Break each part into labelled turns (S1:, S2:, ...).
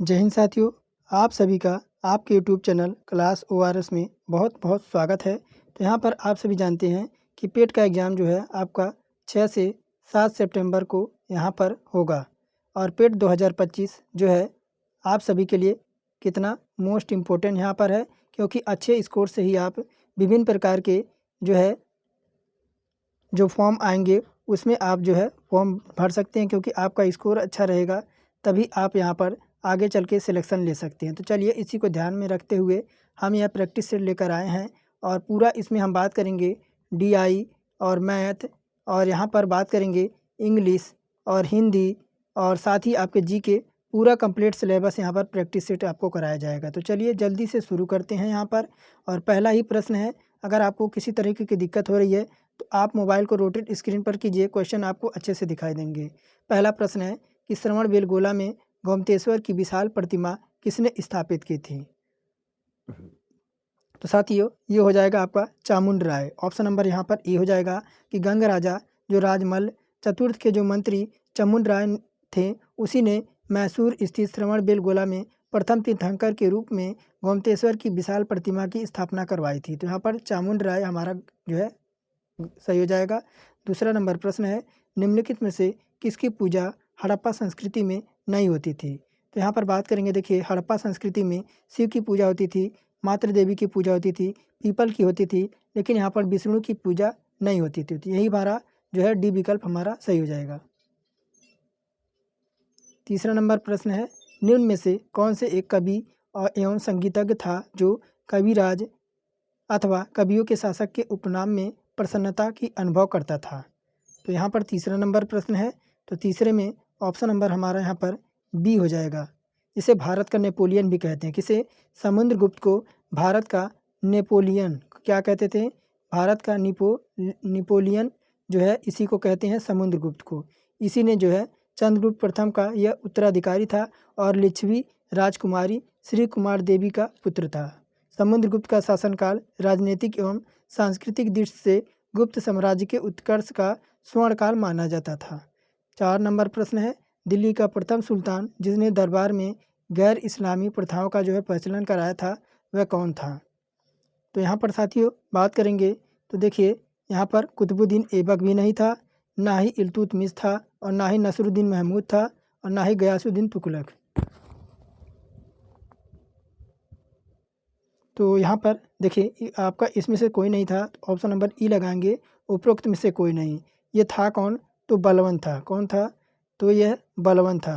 S1: जय हिंद साथियों, आप सभी का आपके यूट्यूब चैनल क्लास ओआरएस में बहुत बहुत स्वागत है। तो यहाँ पर आप सभी जानते हैं कि पेट का एग्ज़ाम जो है आपका 6 से 7 सितंबर को यहाँ पर होगा और पेट 2025 जो है आप सभी के लिए कितना मोस्ट इम्पोर्टेंट यहाँ पर है, क्योंकि अच्छे स्कोर से ही आप विभिन्न प्रकार के जो फॉर्म आएंगे उसमें आप जो है फॉर्म भर सकते हैं, क्योंकि आपका स्कोर अच्छा रहेगा तभी आप यहाँ पर आगे चल के सिलेक्शन ले सकते हैं। तो चलिए इसी को ध्यान में रखते हुए हम यह प्रैक्टिस सेट लेकर आए हैं और पूरा इसमें हम बात करेंगे डीआई और मैथ, और यहाँ पर बात करेंगे इंग्लिश और हिंदी, और साथ ही आपके जी के पूरा कंप्लीट सिलेबस यहाँ पर प्रैक्टिस सेट आपको कराया जाएगा। तो चलिए जल्दी से शुरू करते हैं यहाँ पर। और पहला ही प्रश्न है, अगर आपको किसी तरीके की दिक्कत हो रही है तो आप मोबाइल को रोटेट स्क्रीन पर कीजिए, क्वेश्चन आपको अच्छे से दिखाई देंगे। पहला प्रश्न है कि श्रवणबेलगोला में गोमतेश्वर की विशाल प्रतिमा किसने स्थापित की थी? तो साथियों ये हो जाएगा आपका चामुंड राय। ऑप्शन नंबर यहाँ पर ए हो जाएगा कि गंग राजा जो राजमल चतुर्थ के जो मंत्री चामुंड राय थे, उसी ने मैसूर स्थित श्रवणबेलगोला में प्रथम तीर्थंकर के रूप में गोमतेश्वर की विशाल प्रतिमा की स्थापना करवाई थी। तो यहाँ पर चामुंड राय हमारा जो है सही हो जाएगा। दूसरा नंबर प्रश्न है, निम्नलिखित में से किसकी पूजा हड़प्पा संस्कृति में नहीं होती थी? तो यहाँ पर बात करेंगे, देखिए हड़प्पा संस्कृति में शिव की पूजा होती थी, मातृ देवी की पूजा होती थी, पीपल की होती थी, लेकिन यहाँ पर विष्णु की पूजा नहीं होती थी। तो यही हमारा जो है डी विकल्प हमारा सही हो जाएगा। तीसरा नंबर प्रश्न है, निम्न में से कौन से एक कवि और एवं संगीतज्ञ था जो कविराज अथवा कवियों के शासक के उपनाम में प्रसन्नता की अनुभव करता था? तो यहाँ पर तीसरा नंबर प्रश्न है, तो तीसरे में ऑप्शन नंबर हमारा यहाँ पर बी हो जाएगा। इसे भारत का नेपोलियन भी कहते हैं। किसे? समुद्रगुप्त को भारत का नेपोलियन क्या कहते थे? भारत का नेपोलियन जो है इसी को कहते हैं, समुद्रगुप्त को। इसी ने जो है चंद्रगुप्त प्रथम का यह उत्तराधिकारी था और लिच्छवी राजकुमारी श्री कुमार देवी का पुत्र था। समुद्रगुप्त का शासनकाल राजनीतिक एवं सांस्कृतिक दृष्टि से गुप्त साम्राज्य के उत्कर्ष का स्वर्णकाल माना जाता था। 4 नंबर प्रश्न है, दिल्ली का प्रथम सुल्तान जिसने दरबार में गैर इस्लामी प्रथाओं का जो है प्रचलन कराया था, वह कौन था? तो यहाँ पर साथियों बात करेंगे तो देखिए यहाँ पर कुतुबुद्दीन ऐबक भी नहीं था, ना ही इल्तुतमिश था, और ना ही नसरुद्दीन महमूद था, और ना ही गयासुद्दीन तुगलक। तो यहाँ पर देखिए आपका इसमें से कोई नहीं था, तो ऑप्शन नंबर ई लगाएंगे, उपरोक्त में से कोई नहीं। ये था कौन? तो बलवन था। कौन था? तो यह बलवन था।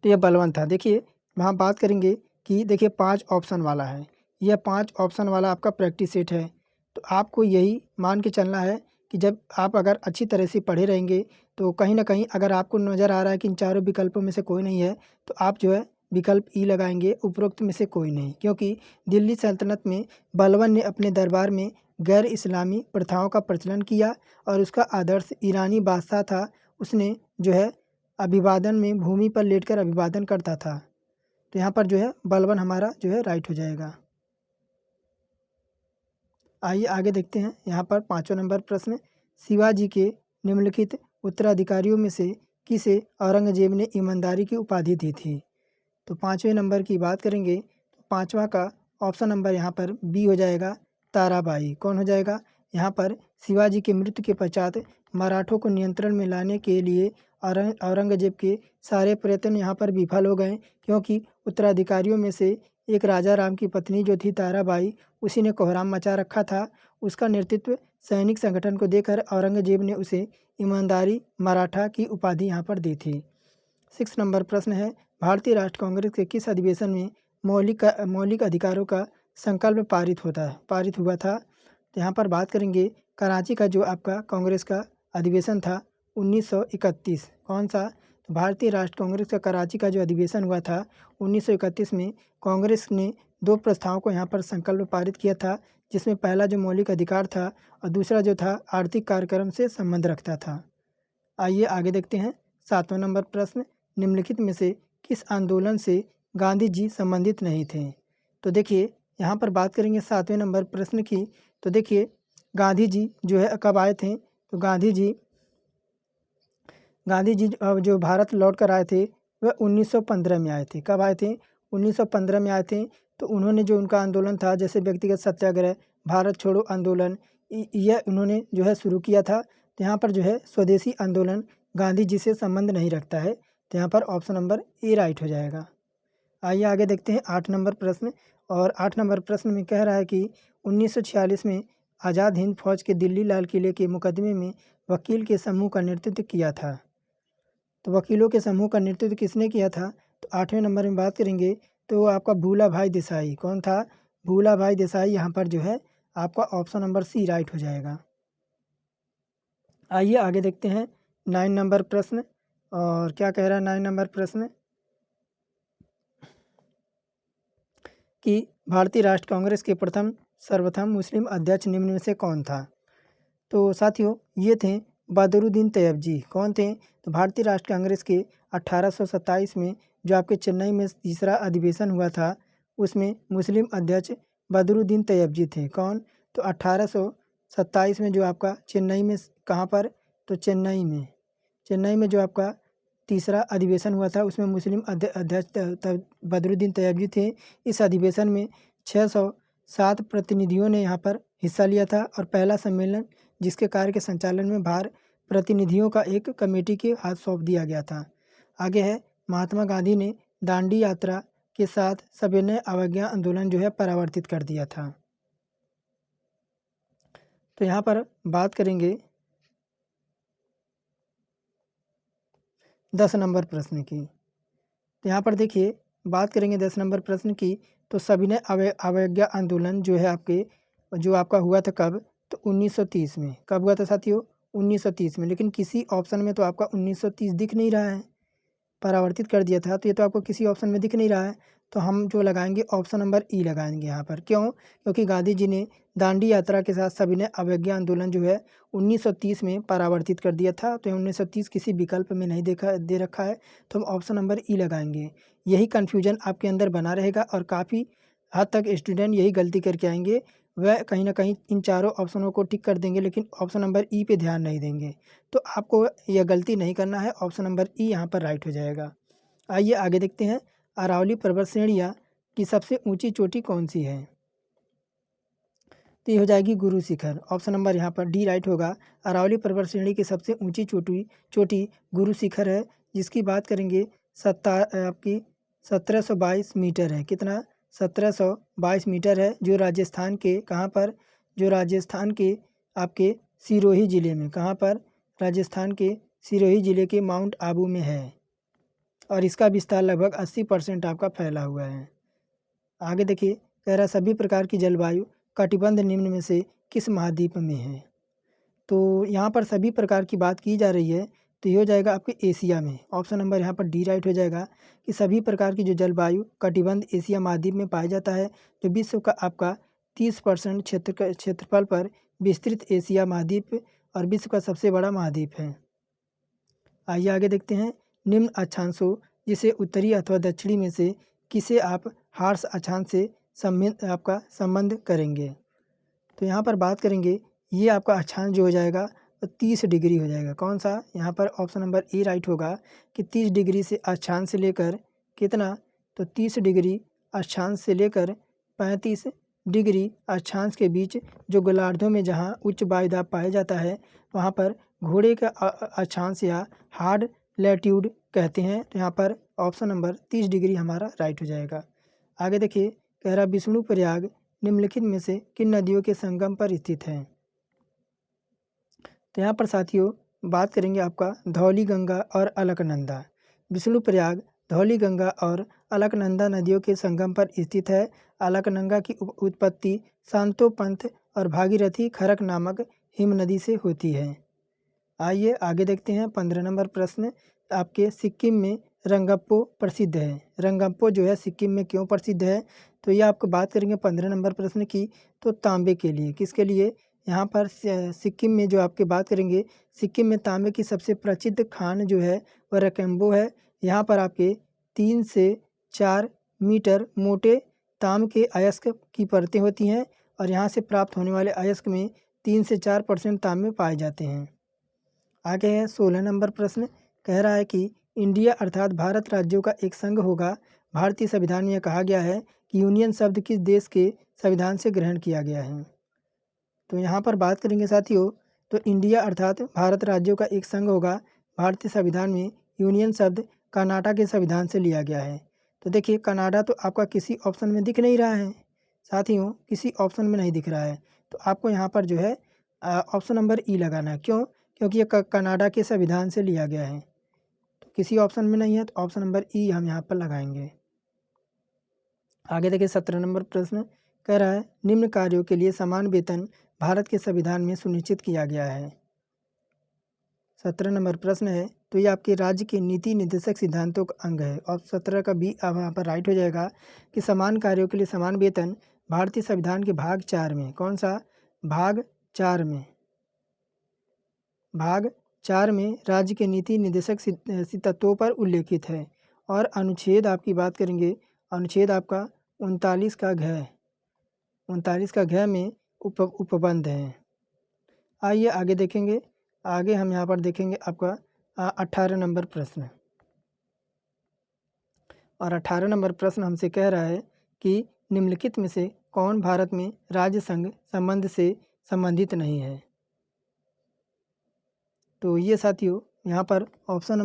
S1: तो यह बलवन था। देखिए वहाँ बात करेंगे कि देखिए 5 ऑप्शन वाला है, यह 5 ऑप्शन वाला आपका प्रैक्टिस सेट है। तो आपको यही मान के चलना है कि जब आप अगर अच्छी तरह से पढ़े रहेंगे तो कहीं ना कहीं अगर आपको नज़र आ रहा है कि इन चारों विकल्पों में से कोई नहीं है, तो आप जो है विकल्प ई लगाएंगे, उपरोक्त में से कोई नहीं। क्योंकि दिल्ली सल्तनत में बलवन ने अपने दरबार में गैर इस्लामी प्रथाओं का प्रचलन किया और उसका आदर्श ईरानी बादशाह था। उसने जो है अभिवादन में भूमि पर लेटकर अभिवादन करता था। तो यहाँ पर जो है बलवन हमारा जो है राइट हो जाएगा। आइए आगे देखते हैं। यहाँ पर 5वां नंबर प्रश्न, शिवाजी के निम्नलिखित उत्तराधिकारियों में से किसे औरंगजेब ने ईमानदारी की उपाधि दी थी? तो 5वें नंबर की बात करेंगे तो 5वां का ऑप्शन नंबर यहाँ पर बी हो जाएगा, ताराबाई। कौन हो जाएगा? यहाँ पर शिवाजी की मृत्यु के पश्चात मराठों को नियंत्रण में लाने के लिए औरंगजेब के सारे प्रयत्न यहाँ पर विफल हो गए, क्योंकि उत्तराधिकारियों में से एक राजा राम की पत्नी जो थी ताराबाई, उसी ने कोहराम मचा रखा था। उसका नेतृत्व सैनिक संगठन को देकर औरंगजेब ने उसे ईमानदारी मराठा की उपाधि यहाँ पर दी थी। 6 नंबर प्रश्न है, भारतीय राष्ट्र कांग्रेस के किस अधिवेशन में मौलिक अधिकारों का संकल्प पारित हुआ था? तो यहाँ पर बात करेंगे कराची का जो आपका कांग्रेस का अधिवेशन था 1931। कौन सा? तो भारतीय राष्ट्र कांग्रेस का कराची का जो अधिवेशन हुआ था 1931 में कांग्रेस ने 2 प्रस्तावों को यहाँ पर संकल्प पारित किया था, जिसमें पहला जो मौलिक अधिकार था और दूसरा जो था आर्थिक कार्यक्रम से संबंध रखता था। आइए आगे देखते हैं। 7वां नंबर प्रश्न, निम्नलिखित में से किस आंदोलन से गांधी जी संबंधित नहीं थे? तो देखिए यहाँ पर बात करेंगे 7वें नंबर प्रश्न की। तो देखिए गांधी जी जो है कब आए थे? तो गांधी जी जो भारत लौट कर आए थे वह 1915 में आए थे। कब आए थे? 1915 में आए थे। तो उन्होंने जो उनका आंदोलन था, जैसे व्यक्तिगत सत्याग्रह, भारत छोड़ो आंदोलन, यह उन्होंने जो है शुरू किया था। तो यहाँ पर जो है स्वदेशी आंदोलन गांधी जी से संबंध नहीं रखता है। तो यहाँ पर ऑप्शन नंबर ए राइट हो जाएगा। आइए आगे देखते हैं 8 नंबर प्रश्न। और 8 नंबर प्रश्न में कह रहा है कि 1946 में आज़ाद हिंद फौज के दिल्ली लाल किले के मुकदमे में वकील के समूह का नेतृत्व किया था। तो वकीलों के समूह का नेतृत्व किसने किया था? तो 8वें नंबर में बात करेंगे तो आपका भूला भाई देसाई। कौन था? भूला भाई देसाई। यहाँ पर जो है आपका ऑप्शन नंबर सी राइट हो जाएगा। आइए आगे देखते हैं 9 नंबर प्रश्न। और क्या कह रहा है 9 नंबर प्रश्न कि भारतीय राष्ट्र कांग्रेस के प्रथम सर्वप्रथम मुस्लिम अध्यक्ष निम्न में से कौन था? तो साथियों ये थे बदरुद्दीन तैयब जी। कौन थे? तो भारतीय राष्ट्र कांग्रेस के 1827 में जो आपके चेन्नई में तीसरा अधिवेशन हुआ था, उसमें मुस्लिम अध्यक्ष बदरुद्दीन तैयब जी थे। कौन? तो 1827 में जो आपका चेन्नई में, कहाँ पर? तो चेन्नई में जो आपका तीसरा अधिवेशन हुआ था, उसमें मुस्लिम अध्यक्ष बदरुद्दीन तैयब जी थे। इस अधिवेशन में 607 प्रतिनिधियों ने यहाँ पर हिस्सा लिया था। और पहला सम्मेलन जिसके कार्य के संचालन में भार प्रतिनिधियों का एक कमेटी के हाथ सौंप दिया गया था। आगे है महात्मा गांधी ने दांडी यात्रा के साथ सविनय अवज्ञा आंदोलन जो है परावर्तित कर दिया था। तो यहाँ पर बात करेंगे 10 नंबर प्रश्न की। तो यहाँ पर देखिए बात करेंगे 10 नंबर प्रश्न की। तो सविनय अवज्ञा आंदोलन जो है जो आपका हुआ था कब? तो 1930 में। कब हुआ था साथियों? 1930 में। लेकिन किसी ऑप्शन में तो आपका 1930 दिख नहीं रहा है, परावर्तित कर दिया था। तो ये तो आपको किसी ऑप्शन में दिख नहीं रहा है। तो हम जो लगाएंगे ऑप्शन नंबर ई लगाएंगे यहाँ पर। क्यों? क्योंकि गांधी जी ने दांडी यात्रा के साथ सविनय अवज्ञा आंदोलन जो है 1930 में परावर्तित कर दिया था। तो 1930 किसी विकल्प में नहीं दे रखा है, तो हम ऑप्शन नंबर ई लगाएंगे। यही कन्फ्यूजन आपके अंदर बना रहेगा और काफ़ी हद तक स्टूडेंट यही गलती करके आएंगे। वह कहीं ना कहीं इन चारों ऑप्शनों को टिक कर देंगे, लेकिन ऑप्शन नंबर ई पे ध्यान नहीं देंगे। तो आपको यह गलती नहीं करना है। ऑप्शन नंबर ई यहाँ पर राइट हो जाएगा। आइए आगे देखते हैं अरावली पर्वत श्रेणियाँ की सबसे ऊंची चोटी कौन सी है? तो ये हो जाएगी गुरु शिखर। ऑप्शन नंबर यहाँ पर डी राइट होगा। अरावली पर्वत श्रेणी की सबसे ऊंची चोटी गुरु शिखर है, जिसकी बात करेंगे आपकी 1722 मीटर है। कितना? 1722 मीटर है, जो राजस्थान के कहाँ पर? जो राजस्थान के आपके सिरोही ज़िले में। कहाँ पर? राजस्थान के सिरोही ज़िले के माउंट आबू में है। और इसका विस्तार लगभग 80% आपका फैला हुआ है। आगे देखिए कह रहा सभी प्रकार की जलवायु कटिबंध निम्न में से किस महाद्वीप में है? तो यहाँ पर सभी प्रकार की बात की जा रही है, तो ये हो जाएगा आपके एशिया में। ऑप्शन नंबर यहाँ पर डी राइट हो जाएगा कि सभी प्रकार की जो जलवायु कटिबंध एशिया महाद्वीप में पाया जाता है, जो विश्व का आपका 30% क्षेत्रफल पर विस्तृत एशिया महाद्वीप और विश्व का सबसे बड़ा महाद्वीप है। आइए आगे देखते हैं निम्न अक्षांशों जिसे उत्तरी अथवा दक्षिणी में से किसे आप हार्स अक्षांश से संबंध करेंगे? तो यहाँ पर बात करेंगे ये आपका अक्षांश जो हो जाएगा तो 30 डिग्री हो जाएगा। कौन सा? यहाँ पर ऑप्शन नंबर ए राइट होगा कि 30 डिग्री से अक्षांश से लेकर कितना? तो 30 डिग्री अक्षांश से लेकर 35 डिग्री अक्षांश के बीच जो गोलार्धों में जहाँ उच्च वायुदाब पाया जाता है, वहाँ पर घोड़े का अक्षांश या हार्ड लैट्यूड कहते हैं। तो यहाँ पर ऑप्शन नंबर 30 डिग्री हमारा राइट हो जाएगा। आगे देखिए कह रहा विष्णु प्रयाग निम्नलिखित में से किन नदियों के संगम पर स्थित है? तो यहाँ पर साथियों बात करेंगे आपका धौली गंगा और अलकनंदा। विष्णु प्रयाग धौली गंगा और अलकनंदा नदियों के संगम पर स्थित है। अलकनंदा की उत्पत्ति सांतोपंथ और भागीरथी खरक नामक हिम नदी से होती है। आइए आगे देखते हैं 15 नंबर प्रश्न। आपके सिक्किम में रंगप्पो प्रसिद्ध है। रंगप्पो जो है सिक्किम में क्यों प्रसिद्ध है? तो ये आपको बात करेंगे 15 नंबर प्रश्न की। तो तांबे के लिए। किसके लिए? यहाँ पर सिक्किम में जो आपके बात करेंगे, सिक्किम में तांबे की सबसे प्रसिद्ध खान जो है वह रकम्बो है। यहाँ पर आपके 3 से 4 मीटर मोटे तांब के अयस्क की परतें होती हैं और यहाँ से प्राप्त होने वाले अयस्क में 3 से 4% तांबे पाए जाते हैं। आगे है 16 नंबर प्रश्न। कह रहा है कि इंडिया अर्थात भारत राज्यों का एक संघ होगा। भारतीय संविधान में यह कहा गया है कि यूनियन शब्द किस देश के संविधान से ग्रहण किया गया है। तो यहाँ पर बात करेंगे साथियों, तो इंडिया अर्थात भारत राज्यों का एक संघ होगा। भारतीय संविधान में यूनियन शब्द कनाडा के संविधान से लिया गया है। तो देखिए कनाडा तो आपका किसी ऑप्शन में दिख नहीं रहा है साथियों, किसी ऑप्शन में नहीं दिख रहा है। तो आपको यहाँ पर जो है ऑप्शन नंबर ई लगाना है। क्यों? क्योंकि ये कनाडा के संविधान से लिया गया है। तो किसी ऑप्शन में नहीं है, तो ऑप्शन नंबर ई हम यहाँ पर लगाएंगे। आगे देखिए 17 नंबर प्रश्न कह रहा है निम्न कार्यों के लिए समान वेतन भारत के संविधान में सुनिश्चित किया गया है। 17 नंबर प्रश्न है, तो ये आपके राज्य के नीति निर्देशक सिद्धांतों का अंग है। और 17 का बी अब यहाँ पर राइट हो जाएगा कि समान कार्यों के लिए समान वेतन भारतीय संविधान के भाग 4 में, कौन सा भाग 4 में, भाग 4 में राज्य के नीति निर्देशक तत्वों पर उल्लेखित है। और अनुच्छेद आपकी बात करेंगे, अनुच्छेद आपका 39 का घ 39 का घ में उपबंध है। आइए आगे देखेंगे। आगे हम यहाँ पर देखेंगे आपका 18 नंबर प्रश्न। और 18 नंबर प्रश्न हमसे कह रहा है कि निम्नलिखित में से कौन भारत में राज्य संघ संबंध से संबंधित नहीं है। तो ये साथियों यहाँ पर ऑप्शन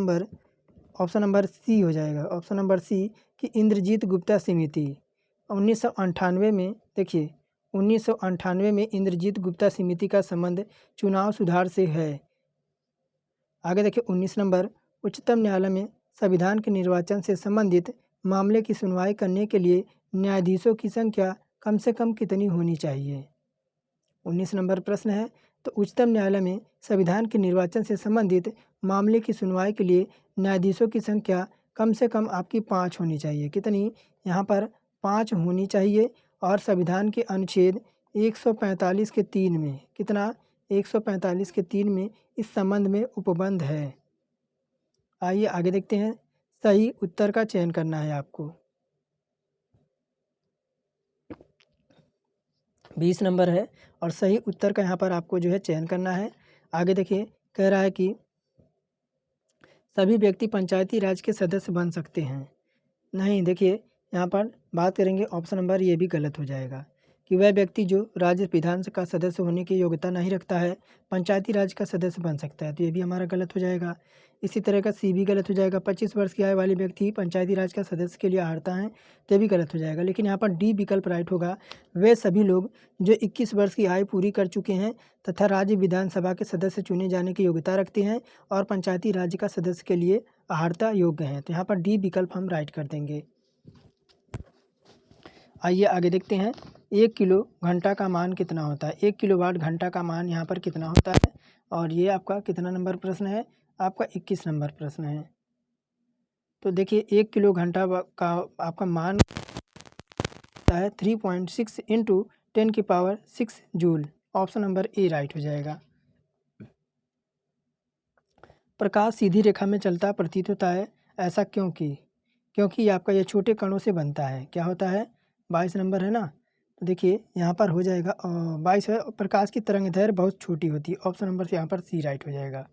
S1: नंबर सी हो जाएगा। ऑप्शन नंबर सी कि इंद्रजीत गुप्ता समिति 1998 में, देखिए 1998 में इंद्रजीत गुप्ता समिति का संबंध चुनाव सुधार से है। आगे देखिए 19 नंबर उच्चतम न्यायालय में संविधान के निर्वाचन से संबंधित मामले की सुनवाई करने के लिए न्यायाधीशों की संख्या कम से कम कितनी होनी चाहिए। 19 नंबर प्रश्न है, तो उच्चतम न्यायालय में संविधान के निर्वाचन से संबंधित मामले की सुनवाई के लिए न्यायाधीशों की संख्या कम से कम आपकी 5 होनी चाहिए। कितनी? यहाँ पर 5 होनी चाहिए। और संविधान के अनुच्छेद 145 के 3 में, कितना? 145 के 3 में इस संबंध में उपबंध है। आइए आगे देखते हैं। सही उत्तर का चयन करना है आपको। 20 नंबर है और सही उत्तर का यहाँ पर आपको जो है चयन करना है। आगे देखिए कह रहा है कि सभी व्यक्ति पंचायती राज के सदस्य बन सकते हैं। नहीं, देखिए यहाँ पर बात करेंगे ऑप्शन नंबर ये भी गलत हो जाएगा कि वह व्यक्ति जो राज्य विधानसभा का सदस्य होने की योग्यता नहीं रखता है पंचायती राज का सदस्य बन सकता है। तो ये भी हमारा गलत हो जाएगा। इसी तरह का सी भी गलत हो जाएगा। 25 वर्ष की आयु वाले व्यक्ति पंचायती राज का सदस्य के लिए हारता है, तो ये भी गलत हो जाएगा। लेकिन यहाँ पर डी विकल्प राइट होगा। वे सभी लोग जो 21 वर्ष की आयु पूरी कर चुके हैं तथा राज्य विधानसभा के सदस्य चुने जाने की योग्यता रखते हैं और पंचायती राज्य का सदस्य के लिए अर्हता योग्य हैं। तो यहाँ पर डी विकल्प हम राइट कर देंगे। आइए आगे देखते हैं। 1 किलो घंटा का मान कितना होता है? 1 किलोवाट घंटा का मान यहाँ पर कितना होता है? और ये आपका कितना नंबर प्रश्न है? आपका 21 नंबर प्रश्न है। तो देखिए 1 किलो घंटा का आपका मान होता है 3.6 इंटू 10 की power 6 joule. Option number A right हो जाएगा। प्रकाश सीधी रेखा में चलता प्रतीत होता है, ऐसा क्योंकि आपका ये छोटे कणों से बनता है। क्या होता है? 22 नंबर है ना। तो देखिए यहाँ पर हो जाएगा 22 है। प्रकाश की तरंग दैर्घ्य बहुत छोटी होती है। ऑप्शन नंबर से यहाँ पर सी राइट हो जाएगा।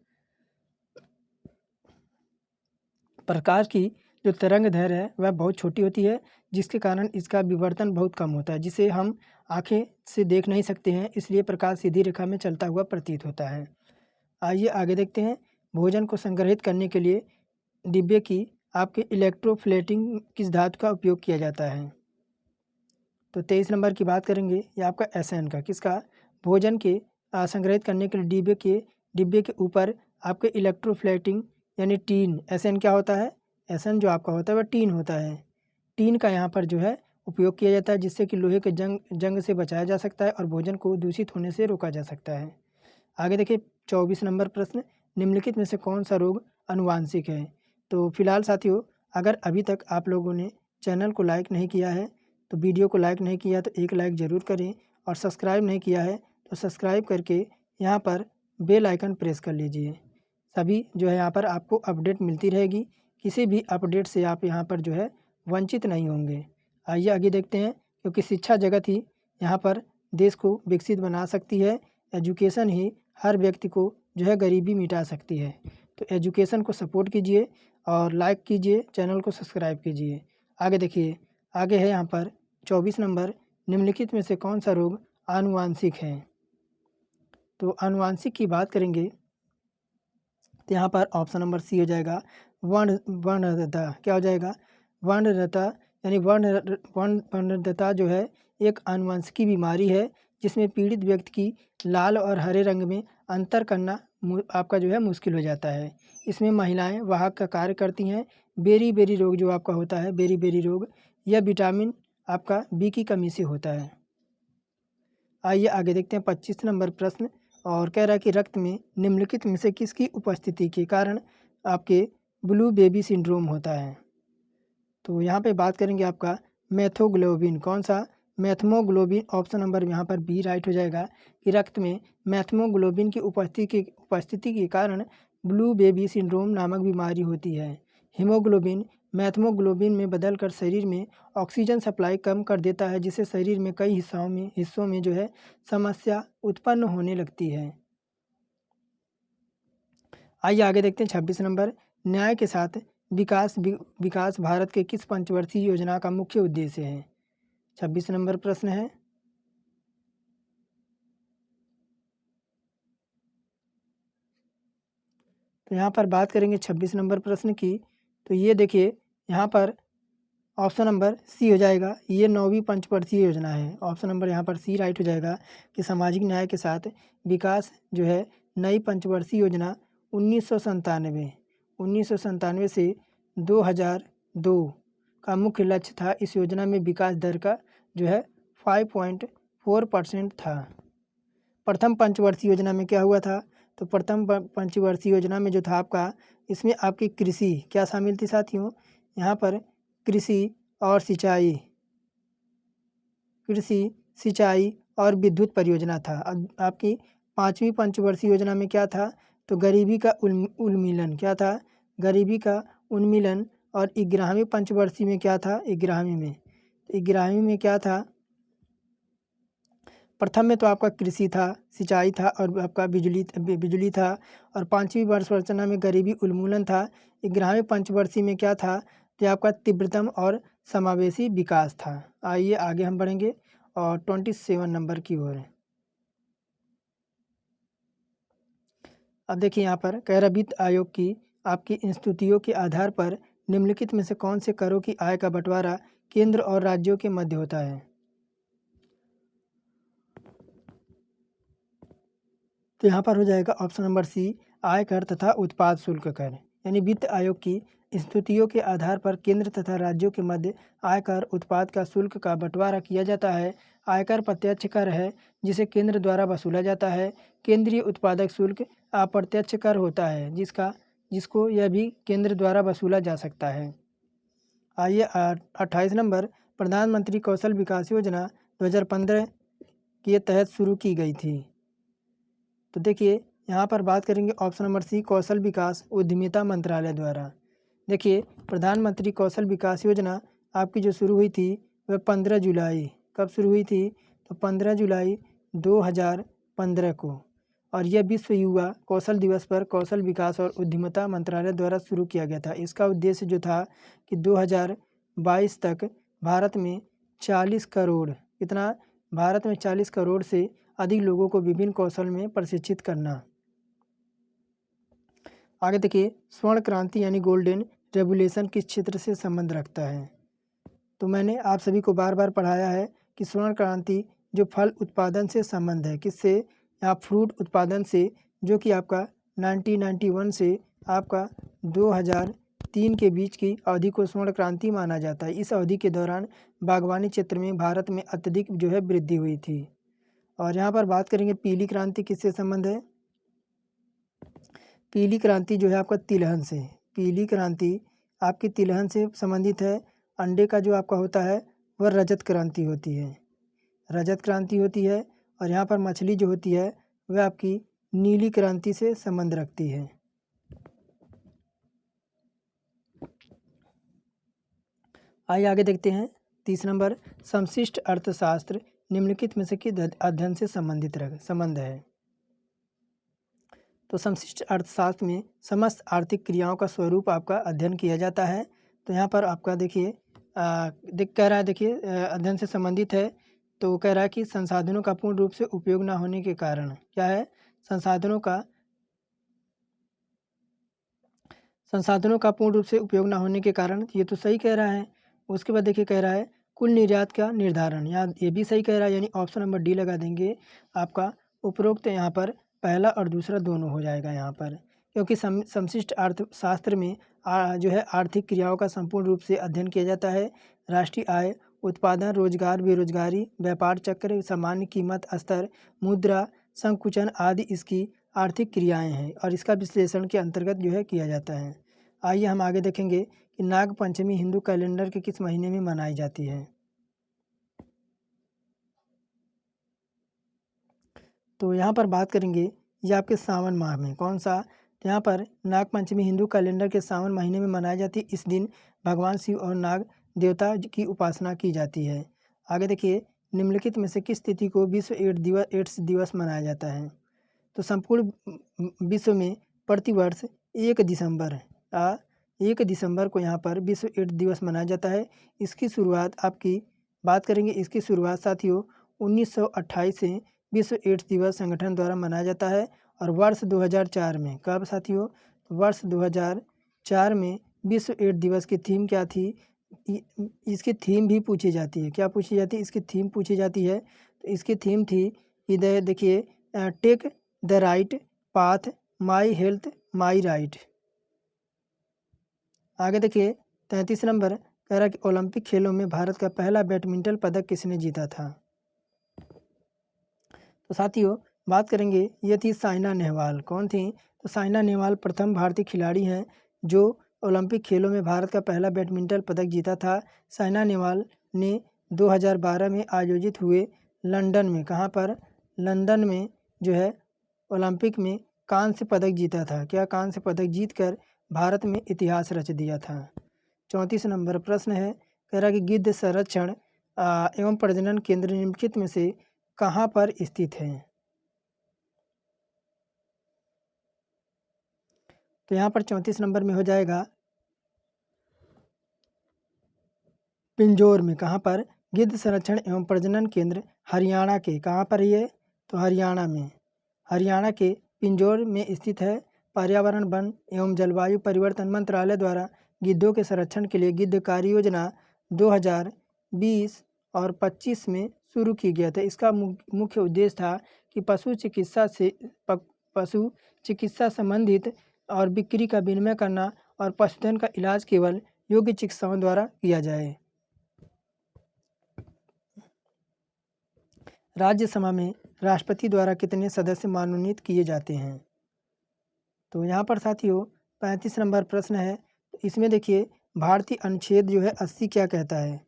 S1: प्रकाश की जो तरंग दैर्घ्य है वह बहुत छोटी होती है, जिसके कारण इसका विवर्तन बहुत कम होता है, जिसे हम आँखें से देख नहीं सकते हैं। इसलिए प्रकाश सीधी रेखा में चलता हुआ प्रतीत होता है। आइए आगे देखते हैं। भोजन को संग्रहित करने के लिए डिब्बे की आपके इलेक्ट्रोप्लेटिंग किस धातु का उपयोग किया जाता है? तो 23 नंबर की बात करेंगे। ये आपका एसएन का, किसका? भोजन के संग्रहित करने के लिए डिब्बे के ऊपर आपके इलेक्ट्रोप्लेटिंग यानी टीन, एसएन क्या होता है? एसएन जो आपका होता है वह टीन होता है। टीन का यहाँ पर जो है उपयोग किया जाता है, जिससे कि लोहे के जंग से बचाया जा सकता है और भोजन को दूषित होने से रोका जा सकता है। आगे देखिए 24 नंबर प्रश्न, निम्नलिखित में से कौन सा रोग आनुवांशिक है? तो फिलहाल साथियों, अगर अभी तक आप लोगों ने चैनल को लाइक नहीं किया है तो वीडियो को लाइक नहीं किया तो एक लाइक ज़रूर करें, और सब्सक्राइब नहीं किया है तो सब्सक्राइब करके यहाँ पर बेल आइकन प्रेस कर लीजिए। सभी जो है यहाँ पर आपको अपडेट मिलती रहेगी। किसी भी अपडेट से आप यहाँ पर जो है वंचित नहीं होंगे। आइए आगे देखते हैं, क्योंकि शिक्षा जगत ही यहाँ पर देश को विकसित बना सकती है। एजुकेशन ही हर व्यक्ति को जो है गरीबी मिटा सकती है। तो एजुकेशन को सपोर्ट कीजिए और लाइक कीजिए, चैनल को सब्सक्राइब कीजिए। आगे देखिए, आगे है यहाँ पर 24 नंबर, निम्नलिखित में से कौन सा रोग आनुवांशिक है। तो आनुवांशिक की बात करेंगे तो यहाँ पर ऑप्शन नंबर सी हो जाएगा, वर्णरता। क्या हो जाएगा? वर्णरता, यानी वर्णरता जो है एक आनुवंशिकी बीमारी है जिसमें पीड़ित व्यक्ति की लाल और हरे रंग में अंतर करना आपका जो है मुश्किल हो जाता है। इसमें महिलाएं वाहक का कार्य करती हैं। बेरी बेरी रोग जो आपका होता है, बेरी बेरी रोग, यह विटामिन आपका बी की कमी से होता है। आइए आगे देखते हैं 25 नंबर प्रश्न, और कह रहा है कि रक्त में निम्नलिखित में से किसकी उपस्थिति के कारण आपके ब्लू बेबी सिंड्रोम होता है। तो यहाँ पे बात करेंगे आपका मैथोग्लोबिन। कौन सा? मैथमोग्लोबिन। ऑप्शन नंबर यहाँ पर बी राइट हो जाएगा कि रक्त में मैथमोग्लोबिन की उपस्थिति के कारण ब्लू बेबी सिंड्रोम नामक बीमारी होती है। हीमोग्लोबिन मैथमोग्लोबिन में बदलकर शरीर में ऑक्सीजन सप्लाई कम कर देता है, जिससे शरीर में कई हिस्सों में जो है समस्या उत्पन्न होने लगती है। आइए आगे देखते हैं 26 नंबर, न्याय के साथ विकास भारत के किस पंचवर्षीय योजना का मुख्य उद्देश्य है। 26 नंबर प्रश्न है। तो यहाँ पर बात करेंगे 26 नंबर प्रश्न की, तो ये देखिए यहाँ पर ऑप्शन नंबर सी हो जाएगा, ये 9वीं पंचवर्षीय योजना है। ऑप्शन नंबर यहाँ पर सी राइट हो जाएगा कि सामाजिक न्याय के साथ विकास जो है नई पंचवर्षीय योजना 1997 से 2002 का मुख्य लक्ष्य था। इस योजना में विकास दर का जो है 5.4% था। प्रथम पंचवर्षीय योजना में क्या हुआ था? तो प्रथम पंचवर्षीय योजना में जो था आपका, इसमें आपकी कृषि क्या शामिल थी साथियों? यहाँ पर कृषि और सिंचाई और विद्युत परियोजना था। अब आपकी 5वीं पंचवर्षीय योजना में क्या था? तो गरीबी का उन्मूलन। क्या था? गरीबी का उन्मूलन। और 11वीं पंचवर्षीय में क्या था? 11वीं में क्या था? प्रथम में तो आपका कृषि था, सिंचाई था और आपका बिजली था। और 5वीं वर्ष योजना में गरीबी उन्मूलन था। 11वीं पंचवर्षीय में क्या था? तो आपका तीव्रतम और समावेशी विकास था। आइए आगे हम बढ़ेंगे और 27 नंबर की ओर। अब देखिए यहाँ पर कह रहा, वित्त आयोग की आपकी स्तुतियों के आधार पर निम्नलिखित में से कौन से करों की आय का बंटवारा केंद्र और राज्यों के मध्य होता है। तो यहाँ पर हो जाएगा ऑप्शन नंबर सी, आयकर तथा उत्पाद शुल्क कर। यानी वित्त आयोग की स्तुतियों के आधार पर केंद्र तथा राज्यों के मध्य आयकर उत्पाद का शुल्क का बंटवारा किया जाता है। आयकर प्रत्यक्ष कर है जिसे केंद्र द्वारा वसूला जाता है। केंद्रीय उत्पादक शुल्क अप्रत्यक्ष कर होता है जिसको यह भी केंद्र द्वारा वसूला जा सकता है। आइए 28 नंबर, प्रधानमंत्री कौशल विकास योजना 2015 के तहत शुरू की गई थी। तो देखिए यहाँ पर बात करेंगे ऑप्शन नंबर सी, कौशल विकास उद्यमिता मंत्रालय द्वारा। देखिए प्रधानमंत्री कौशल विकास योजना आपकी जो शुरू हुई थी वह 15 जुलाई, कब शुरू हुई थी? तो 15 जुलाई 2015 को। और यह विश्व युवा कौशल दिवस पर कौशल विकास और उद्यमिता मंत्रालय द्वारा शुरू किया गया था। इसका उद्देश्य जो था कि 2022 तक भारत में 40 करोड़, कितना? भारत में 40 करोड़ से अधिक लोगों को विभिन्न कौशल में प्रशिक्षित करना। आगे देखिए, स्वर्ण क्रांति यानी गोल्डन रेवोल्यूशन किस क्षेत्र से संबंध रखता है। तो मैंने आप सभी को बार बार पढ़ाया है कि स्वर्ण क्रांति जो फल उत्पादन से संबंध है, किससे? या फ्रूट उत्पादन से, जो कि आपका 1991 से आपका 2003 के बीच की अवधि को स्वर्ण क्रांति माना जाता है। इस अवधि के दौरान बागवानी क्षेत्र में भारत में अत्यधिक जो है वृद्धि हुई थी। और यहाँ पर बात करेंगे पीली क्रांति किससे संबंध है। पीली क्रांति जो है आपका तिलहन से, पीली क्रांति आपकी तिलहन से संबंधित है। अंडे का जो आपका होता है वह रजत क्रांति होती है, रजत क्रांति होती है। और यहाँ पर मछली जो होती है वह आपकी नीली क्रांति से संबंध रखती है। आइए आगे देखते हैं 30 नंबर, समष्टि अर्थशास्त्र निम्नलिखित में से किस अध्ययन से संबंध है। तो समष्टि अर्थशास्त्र में समस्त आर्थिक क्रियाओं का स्वरूप आपका अध्ययन किया जाता है। तो यहाँ पर आपका देखिए कह रहा है, देखिए अध्ययन से संबंधित है। तो कह रहा है कि संसाधनों का पूर्ण रूप से उपयोग न होने के कारण, क्या है, संसाधनों का पूर्ण रूप से उपयोग न होने के कारण, ये तो सही कह रहा है। उसके बाद देखिए कह रहा है कुल निर्यात का निर्धारण, यहाँ ये भी सही कह रहा है, यानी ऑप्शन नंबर डी लगा देंगे आपका उपरोक्त। यहाँ पर पहला और दूसरा दोनों हो जाएगा यहाँ पर, क्योंकि समष्टि अर्थशास्त्र में जो है आर्थिक क्रियाओं का संपूर्ण रूप से अध्ययन किया जाता है। राष्ट्रीय आय, उत्पादन, रोजगार, बेरोजगारी, व्यापार चक्र, सामान्य कीमत स्तर, मुद्रा संकुचन आदि इसकी आर्थिक क्रियाएं हैं और इसका विश्लेषण के अंतर्गत जो है किया जाता है। आइए हम आगे देखेंगे कि नाग पंचमी हिंदू कैलेंडर के किस महीने में मनाई जाती है। तो यहाँ पर बात करेंगे ये आपके सावन माह में कौन सा, तो यहाँ पर नाग पंचमी हिंदू कैलेंडर के सावन महीने में मनाई जाती है। इस दिन भगवान शिव और नाग देवता की उपासना की जाती है। आगे देखिए निम्नलिखित में से किस तिथि को विश्व एड्स दिवस मनाया जाता है। तो संपूर्ण विश्व में प्रतिवर्ष 1 दिसंबर को यहाँ पर विश्व एड्स दिवस मनाया जाता है। इसकी शुरुआत आपकी बात करेंगे, इसकी शुरुआत साथियों 1928 से विश्व एड्स दिवस संगठन द्वारा मनाया जाता है। और वर्ष 2004 में, कब साथियों, वर्ष 2004 में विश्व एड्स दिवस की थीम क्या थी, इसकी थीम भी पूछी जाती है। क्या पूछी जाती है, इसकी थीम पूछी जाती है। तो इसकी थीम थी कि देखिए take the right path, my health my right. आगे देखिए 33 नंबर कह रहा है कि ओलंपिक खेलों में भारत का पहला बैडमिंटन पदक किसने जीता था। तो साथियों बात करेंगे, ये थी साइना नेहवाल। कौन थी, तो साइना नेहवाल प्रथम भारतीय खिलाड़ी हैं जो ओलंपिक खेलों में भारत का पहला बैडमिंटन पदक जीता था। साइना नेहवाल ने 2012 में आयोजित हुए लंदन में, कहाँ पर, लंदन में जो है ओलंपिक में कांस्य पदक जीता था। क्या, कांस्य पदक जीतकर भारत में इतिहास रच दिया था। 34 नंबर प्रश्न है, कह रहा कि गिद्ध संरक्षण एवं प्रजनन केंद्र निम्नलिखित में से कहाँ पर स्थित है। तो यहाँ पर 34 नंबर में हो जाएगा पिंजौर में। कहाँ पर, गिद्ध संरक्षण एवं प्रजनन केंद्र हरियाणा के, कहाँ पर ये, तो हरियाणा में, हरियाणा के पिंजौर में स्थित है। पर्यावरण, वन एवं जलवायु परिवर्तन मंत्रालय द्वारा गिद्धों के संरक्षण के लिए गिद्ध कार्य योजना 2020 और 25 में शुरू की गया था। इसका मुख्य उद्देश्य था कि पशु चिकित्सा संबंधित और बिक्री का विनिमय करना और पशुधन का इलाज केवल योग्य चिकित्साओं द्वारा किया जाए। राज्यसभा में राष्ट्रपति द्वारा कितने सदस्य मनोनीत किए जाते हैं। तो यहाँ पर साथियों 35 नंबर प्रश्न है। तो इसमें देखिए भारतीय अनुच्छेद जो है 80 क्या कहता है।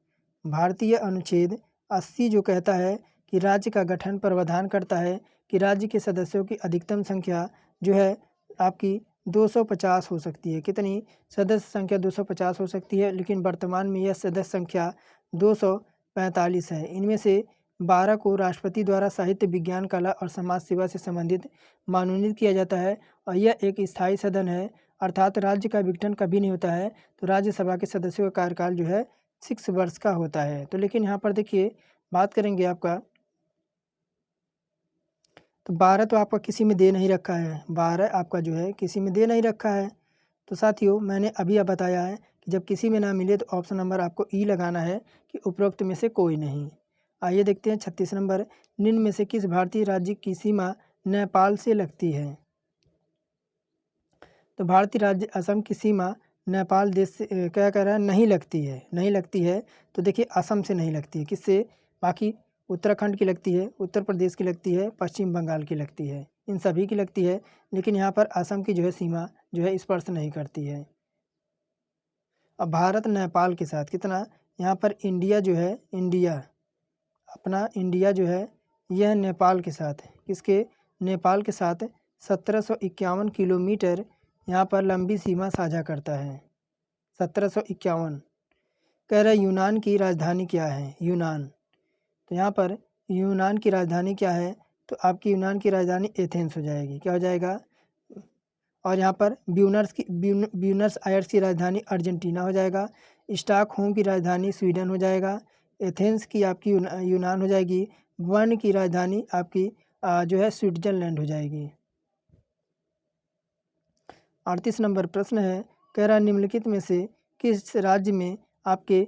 S1: भारतीय अनुच्छेद 80 जो कहता है कि राज्य का गठन प्रावधान करता है कि राज्य के सदस्यों की अधिकतम संख्या जो है आपकी 250 हो सकती है। कितनी, सदस्य संख्या 250 हो सकती है, लेकिन वर्तमान में यह सदस्य संख्या 245 है। इनमें से 12 को राष्ट्रपति द्वारा साहित्य, विज्ञान, कला और समाज सेवा से संबंधित मनोनीत किया जाता है और यह एक स्थायी सदन है, अर्थात राज्य का विघटन कभी नहीं होता है। तो राज्यसभा के सदस्यों का कार्यकाल जो है 6 वर्ष का होता है। तो लेकिन यहाँ पर देखिए बात करेंगे आपका, तो 12 तो आपका किसी में दे नहीं रखा है, 12 आपका जो है किसी में दे नहीं रखा है। तो साथियों मैंने अभी बताया है कि जब किसी में ना मिले तो ऑप्शन नंबर आपको ई लगाना है कि उपरोक्त में से कोई नहीं। आइए देखते हैं 36 नंबर, निम्न में से किस भारतीय राज्य की सीमा नेपाल से लगती है। तो भारतीय राज्य असम की सीमा नेपाल देश से क्या कह रहा है, नहीं लगती है, नहीं लगती है। तो देखिए असम से नहीं लगती है, किससे, बाकी उत्तराखंड की लगती है, उत्तर प्रदेश की लगती है, पश्चिम बंगाल की लगती है, इन सभी की लगती है, लेकिन यहाँ पर असम की जो है सीमा जो है स्पर्श नहीं करती है। अब भारत नेपाल के साथ कितना, यहाँ पर इंडिया जो है, इंडिया अपना इंडिया जो है यह नेपाल के साथ, किसके, नेपाल के साथ 1751 किलोमीटर यहाँ पर लंबी सीमा साझा करता है। 1751 कह रहा है यूनान की राजधानी क्या है, यूनान। तो यहाँ पर यूनान की राजधानी क्या है, तो आपकी यूनान की राजधानी एथेंस हो जाएगी। क्या हो जाएगा, और यहाँ पर ब्यूनस आयर्स की राजधानी अर्जेंटीना हो जाएगा। स्टॉकहोम की राजधानी स्वीडन हो जाएगा। एथेंस की आपकी यूनान हो जाएगी। बर्न की राजधानी आपकी जो है स्विट्जरलैंड हो जाएगी। 38 नंबर प्रश्न है, कह रहा निम्नलिखित में से किस राज्य में आपके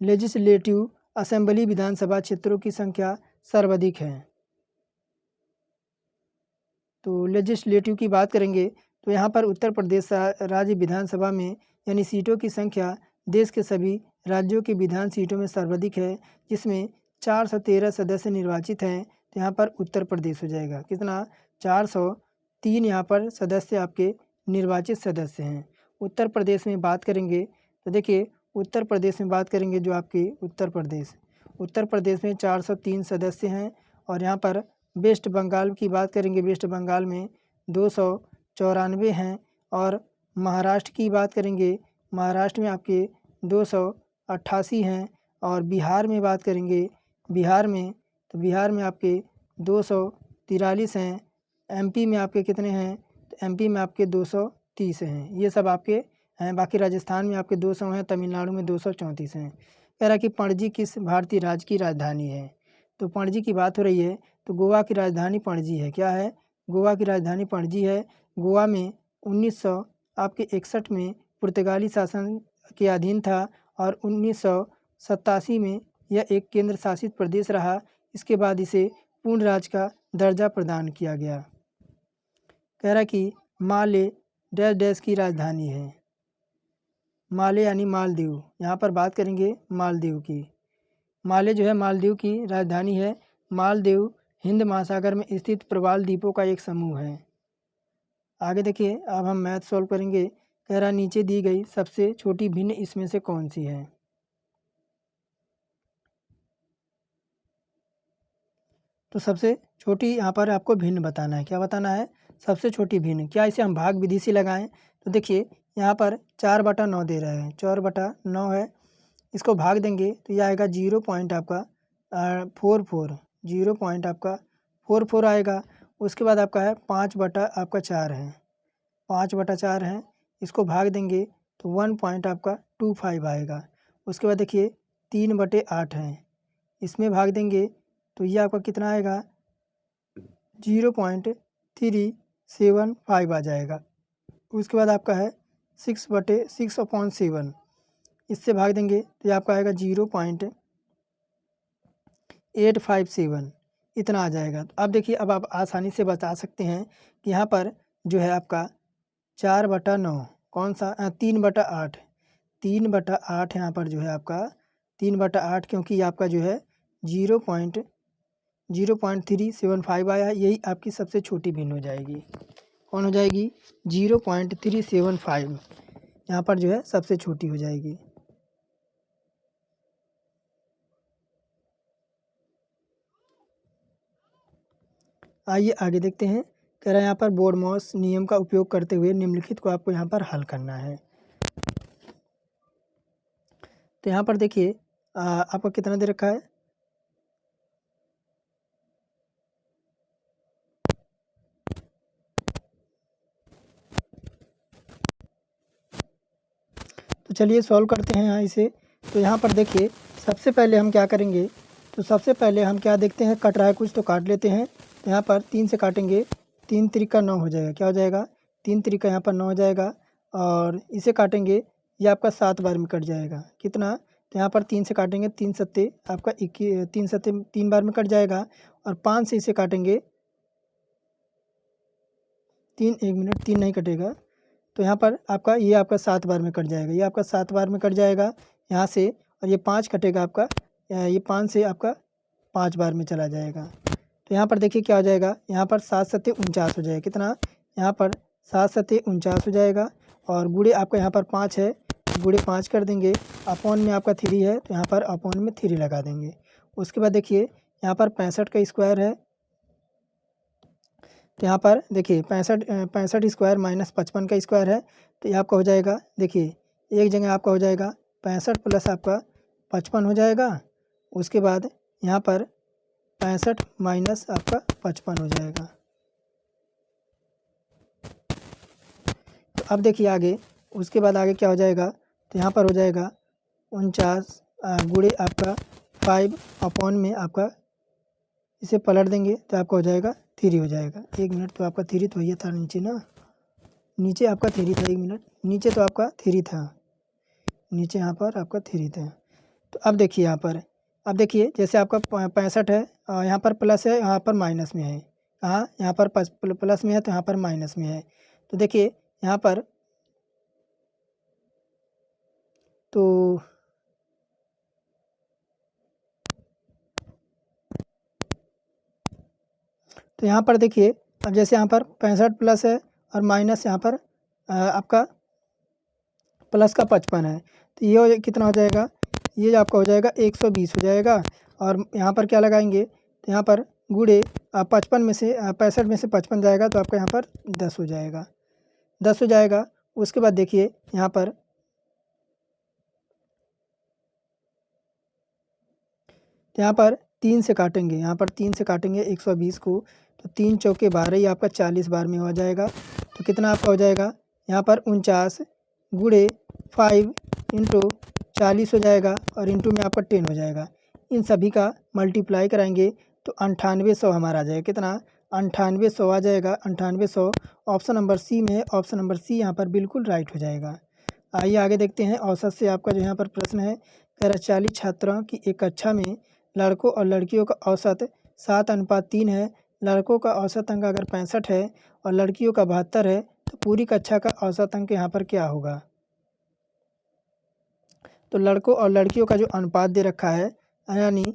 S1: लेजिस्लेटिव असेंबली विधानसभा क्षेत्रों की संख्या सर्वाधिक है। तो लेजिस्लेटिव की बात करेंगे तो यहाँ पर उत्तर प्रदेश राज्य विधानसभा में यानी सीटों की संख्या देश के सभी राज्यों की विधान सीटों में सर्वाधिक है, जिसमें 413 सदस्य निर्वाचित हैं। तो यहाँ पर उत्तर प्रदेश हो जाएगा। कितना? 403 यहाँ पर सदस्य आपके निर्वाचित सदस्य हैं। उत्तर प्रदेश में बात करेंगे तो देखिए, उत्तर प्रदेश में बात करेंगे जो आपके उत्तर प्रदेश में 403 सदस्य हैं। और यहाँ पर वेस्ट बंगाल की बात करेंगे, वेस्ट बंगाल में 294 हैं। और महाराष्ट्र की बात करेंगे, महाराष्ट्र में आपके 288 हैं। और बिहार में बात करेंगे, बिहार में आपके 243 हैं। एमपी में आपके कितने हैं? तो एमपी में आपके 230 हैं। ये सब आपके हैं। बाकी राजस्थान में आपके 200 हैं, तमिलनाडु में 234 हैं। कह रहा कि पणजी किस भारतीय राज्य की राजधानी है? तो पणजी की बात हो रही है तो गोवा की राजधानी पणजी है। क्या है? गोवा की राजधानी पणजी है। गोवा में 1961 में पुर्तगाली शासन के अधीन था और 1987 में यह एक केंद्र शासित प्रदेश रहा। इसके बाद इसे पूर्ण राज्य का दर्जा प्रदान किया गया। कह रहा कि माले डैश डैश की राजधानी है। माले यानी मालदीव। यहाँ पर बात करेंगे मालदीव की। माले जो है मालदीव की राजधानी है। मालदीव हिंद महासागर में स्थित प्रवाल द्वीपों का एक समूह है। आगे देखिए, अब हम मैथ सॉल्व करेंगे। कह रहा नीचे दी गई सबसे छोटी भिन्न इसमें से कौन सी है? तो सबसे छोटी यहाँ पर आपको भिन्न बताना है। क्या बताना है? सबसे छोटी भिन्न। क्या इसे हम भाग विधि से लगाएं? तो देखिए, यहाँ पर 4/9 दे रहे हैं, 4/9 है। इसको भाग देंगे तो यह आएगा 0.44, 0.44 आएगा। उसके बाद आपका है 5/4 है, 5/4 है। इसको भाग देंगे तो 1.25 आएगा। उसके बाद देखिए 3/8 है, इसमें भाग देंगे तो ये आपका कितना आएगा? 0.375 आ जाएगा। उसके बाद आपका है 6/6/7, इससे भाग देंगे तो ये आपका आएगा 0.857, इतना आ जाएगा। तो अब देखिए, अब आप आसानी से बता सकते हैं कि यहाँ पर जो है आपका 4/9 कौन सा? 3/8, 3/8 यहाँ पर जो है आपका 3/8, क्योंकि आपका जो है 0.375 आया है। यही आपकी सबसे छोटी भिन्न हो जाएगी। कौन हो जाएगी? 0.375 यहाँ पर जो है सबसे छोटी हो जाएगी। आइए आगे देखते हैं। कह रहा है यहाँ पर बोर्डमॉस नियम का उपयोग करते हुए निम्नलिखित को आपको यहाँ पर हल करना है। तो यहाँ पर देखिए, आपको कितना दे रखा है? तो चलिए सॉल्व करते हैं यहाँ इसे। तो यहाँ पर देखिए, सबसे पहले हम क्या करेंगे? तो सबसे पहले हम क्या देखते हैं, कट रहा है कुछ तो काट लेते हैं। तो यहाँ पर 3 से काटेंगे, 3 त्रिका 9 हो जाएगा। क्या हो जाएगा? 3 त्रिका यहाँ पर 9 हो जाएगा। और इसे काटेंगे, ये आपका 7 बार में कट जाएगा। कितना? तो यहाँ पर 3 से काटेंगे, 3 सत्ते आपका 3 सत्ते 3 बार में कट जाएगा। और 5 से इसे काटेंगे, 3 नहीं कटेगा। तो यहाँ पर आपका ये आपका 7 बार में कट जाएगा, ये आपका 7 बार में कट जाएगा यहाँ से। और ये 5 कटेगा आपका, ये 5 से आपका 5 बार में चला जाएगा। तो यहाँ पर देखिए क्या हो जाएगा? यहाँ पर 7 सत्ते 49 हो जाएगा। कितना? यहाँ पर 7 सत्ते 49 हो जाएगा। और गुणे आपका यहाँ पर 5 है, गुणे 5 कर देंगे। अपॉन में आपका 3 है, तो यहाँ पर अपॉन में 3 लगा देंगे। उसके बाद देखिए यहाँ पर 65 का स्क्वायर है। तो यहाँ पर देखिए 65 स्क्वायर माइनस 55 का स्क्वायर है। तो ये आपका हो जाएगा, देखिए एक जगह आपका हो जाएगा 65 प्लस आपका 55 हो जाएगा। उसके बाद यहाँ पर 65 माइनस आपका 55 हो जाएगा। तो अब देखिए आगे, उसके बाद आगे क्या हो जाएगा, तो यहाँ पर हो जाएगा 49 गुणे आपका 5 अपॉन में आपका इसे पलट देंगे तो आपका हो जाएगा 3 हो जाएगा। 1 मिनट, तो आपका 3 तो ये था नीचे ना, नीचे आपका 3 था। 1 मिनट, नीचे तो आपका 3 था, नीचे यहाँ पर आपका 3 था। तो अब देखिए यहाँ पर, अब देखिए जैसे आपका 65 है, यहाँ पर प्लस है, यहाँ पर माइनस में है। कहाँ, यहाँ पर प्लस में है तो यहाँ पर माइनस में है। तो देखिए यहाँ पर तो यहाँ पर देखिए, अब जैसे यहाँ पर 65 प्लस है और माइनस यहाँ पर आपका प्लस का 55 है, तो ये कितना हो जाएगा, ये आपका हो जाएगा 120 हो जाएगा। और यहाँ पर क्या लगाएंगे, तो यहाँ पर गुणे 55 में से 65 में से 55 जाएगा तो आपका यहाँ पर 10 हो जाएगा, 10 हो जाएगा। उसके बाद देखिए यहाँ पर, यहाँ पर 3 से काटेंगे, यहाँ पर 3 से काटेंगे 120 को, तो 3 चौके 12 ही आपका 40 बार में हो जाएगा। तो कितना आपका हो जाएगा, यहाँ पर 49 गुणे 5 इंटू 40 हो जाएगा और इंटू में आपका 10 हो जाएगा। इन सभी का मल्टीप्लाई कराएंगे तो 9800 हमारा आ जाएगा। कितना, 9800 आ जाएगा। 9800 ऑप्शन नंबर सी में है, ऑप्शन नंबर सी यहाँ पर बिल्कुल राइट हो जाएगा। आइए आगे देखते हैं। औसत से आपका जो यहाँ पर प्रश्न है, कह रहा 40 छात्रों की एक कक्षा में लड़कों और लड़कियों का औसत 7:3 है। लड़कों का औसत अंक अगर 65 है और लड़कियों का 72 है तो पूरी कक्षा का औसत अंक यहाँ पर क्या होगा। तो लड़कों और लड़कियों का जो अनुपात दे रखा है, यानी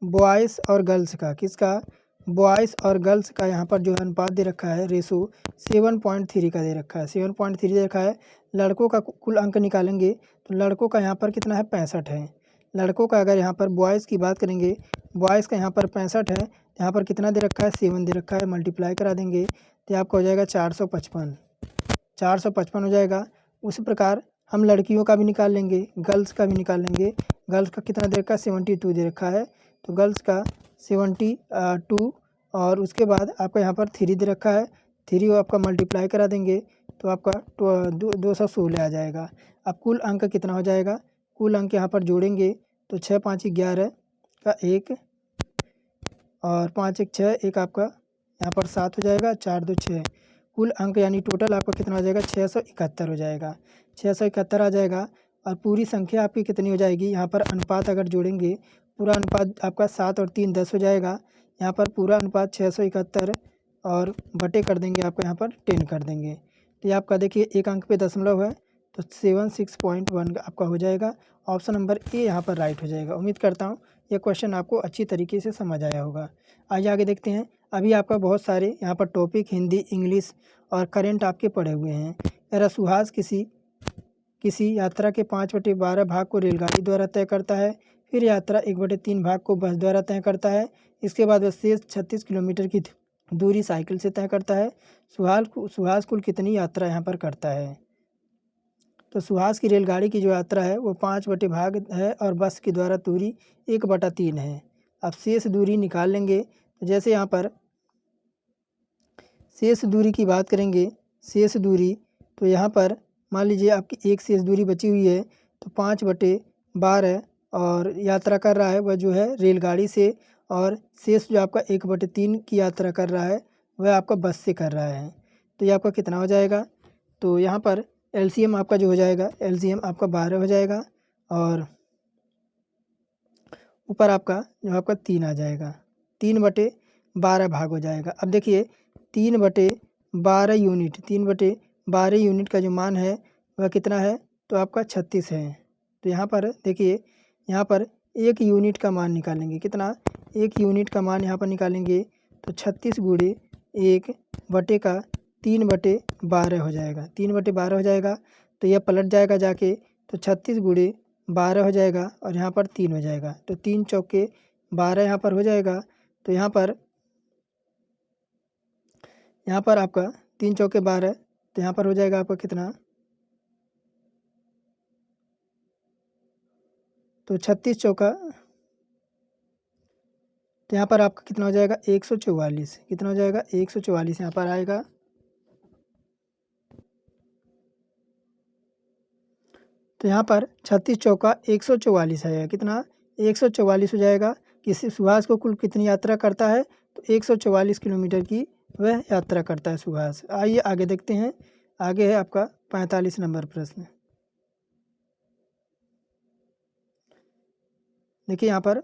S1: बॉयज़ और गर्ल्स का, किसका, बॉयज़ और गर्ल्स का यहाँ पर जो अनुपात दे रखा है, रेशो 7.3 का दे रखा है, 7.3 दे रखा है। लड़कों का कुल अंक निकालेंगे तो लड़कों का यहाँ पर कितना है, 65 है। लड़कों का अगर यहाँ पर बॉयज़ की बात करेंगे, बॉयज़ का यहाँ पर 65 है, यहाँ पर कितना दे रखा है, 7 दे रखा है। मल्टीप्लाई करा देंगे तो आपका हो जाएगा 455, 455 हो जाएगा। उसी प्रकार हम लड़कियों का भी निकाल लेंगे, गर्ल्स का भी निकाल लेंगे। गर्ल्स का कितना दे रखा है, 72 दे रखा है, तो गर्ल्स का 72 और उसके बाद आपका यहाँ पर 3 दे रखा है। 3 आपका मल्टीप्लाई करा देंगे तो आपका 216 आ जाएगा। अब कुल अंक कितना हो जाएगा, कुल अंक यहाँ पर जोड़ेंगे तो 6 5 11 का 1 और 5 1 6, एक आपका यहाँ पर 7 हो जाएगा, 4 2 6। कुल अंक यानी टोटल आपका कितना हो जाएगा, 671 हो जाएगा, 671 आ जाएगा। और पूरी संख्या आपकी कितनी हो जाएगी, यहाँ पर अनुपात अगर जोड़ेंगे, पूरा अनुपात आपका 7 और 3 10 हो जाएगा। यहाँ पर पूरा अनुपात 671 और बटे कर देंगे आपका यहाँ पर 10 कर देंगे। तो ये आपका देखिए एक अंक पे दशमलव है तो 76.1 आपका हो जाएगा। ऑप्शन नंबर ए यहाँ पर राइट हो जाएगा। उम्मीद करता हूँ ये क्वेश्चन आपको अच्छी तरीके से समझ आया होगा। आइए आगे देखते हैं। अभी आपका बहुत सारे यहाँ पर टॉपिक हिंदी, इंग्लिश और करंट आपके पढ़े हुए हैं। यार सुहास किसी यात्रा के 5/12 भाग को रेलगाड़ी द्वारा तय करता है, फिर यात्रा 1/3 भाग को बस द्वारा तय करता है, इसके बाद वह शेष 36 किलोमीटर की दूरी साइकिल से तय करता है। सुहास कुल कितनी यात्रा यहाँ पर करता है। तो सुहास की रेलगाड़ी की जो यात्रा है वो 5/भाग है और बस के द्वारा दूरी 1/3 है। अब शेष दूरी निकाल लेंगे तो जैसे यहाँ पर शेष दूरी की बात करेंगे, शेष दूरी तो यहाँ पर मान लीजिए आपकी एक शेष दूरी बची हुई है तो 5/12 और यात्रा कर रहा है वह जो है रेलगाड़ी से, और शेष जो आपका 1/3 की यात्रा कर रहा है वह आपका बस से कर रहा है। तो ये आपका कितना हो जाएगा, तो यहाँ पर एलसीएम आपका जो हो जाएगा, एलसीएम आपका 12 हो जाएगा और ऊपर आपका जो आपका 3 आ जाएगा, 3/12 भाग हो जाएगा। अब देखिए 3/12 यूनिट, 3/12 यूनिट का जो मान है वह कितना है, तो आपका 36 है। तो यहाँ पर देखिए, यहाँ पर 1 यूनिट का मान निकालेंगे, कितना, 1 यूनिट का मान यहाँ पर निकालेंगे तो 36 गुणे 1 बटे का 3/12 हो जाएगा, 3/12 हो जाएगा। तो यह पलट जाएगा जाके तो 36 गुणे 12 हो जाएगा और यहाँ पर 3 हो जाएगा, तो 3 चौके 12 यहाँ पर हो जाएगा। तो यहाँ पर आपका 3 चौके 12, तो यहाँ पर हो जाएगा आपका कितना, तो 36 चौका तो यहाँ पर आपका कितना हो जाएगा 144, कितना हो जाएगा 144 यहाँ पर आएगा। तो यहाँ पर 36 चौका 144 आएगा, कितना 144 हो जाएगा। किसी सुभाष को कुल कितनी यात्रा करता है, तो 144 किलोमीटर की वह यात्रा करता है सुभाष। आइए आगे देखते हैं। आगे है आपका 45 नंबर प्रश्न। देखिए यहाँ पर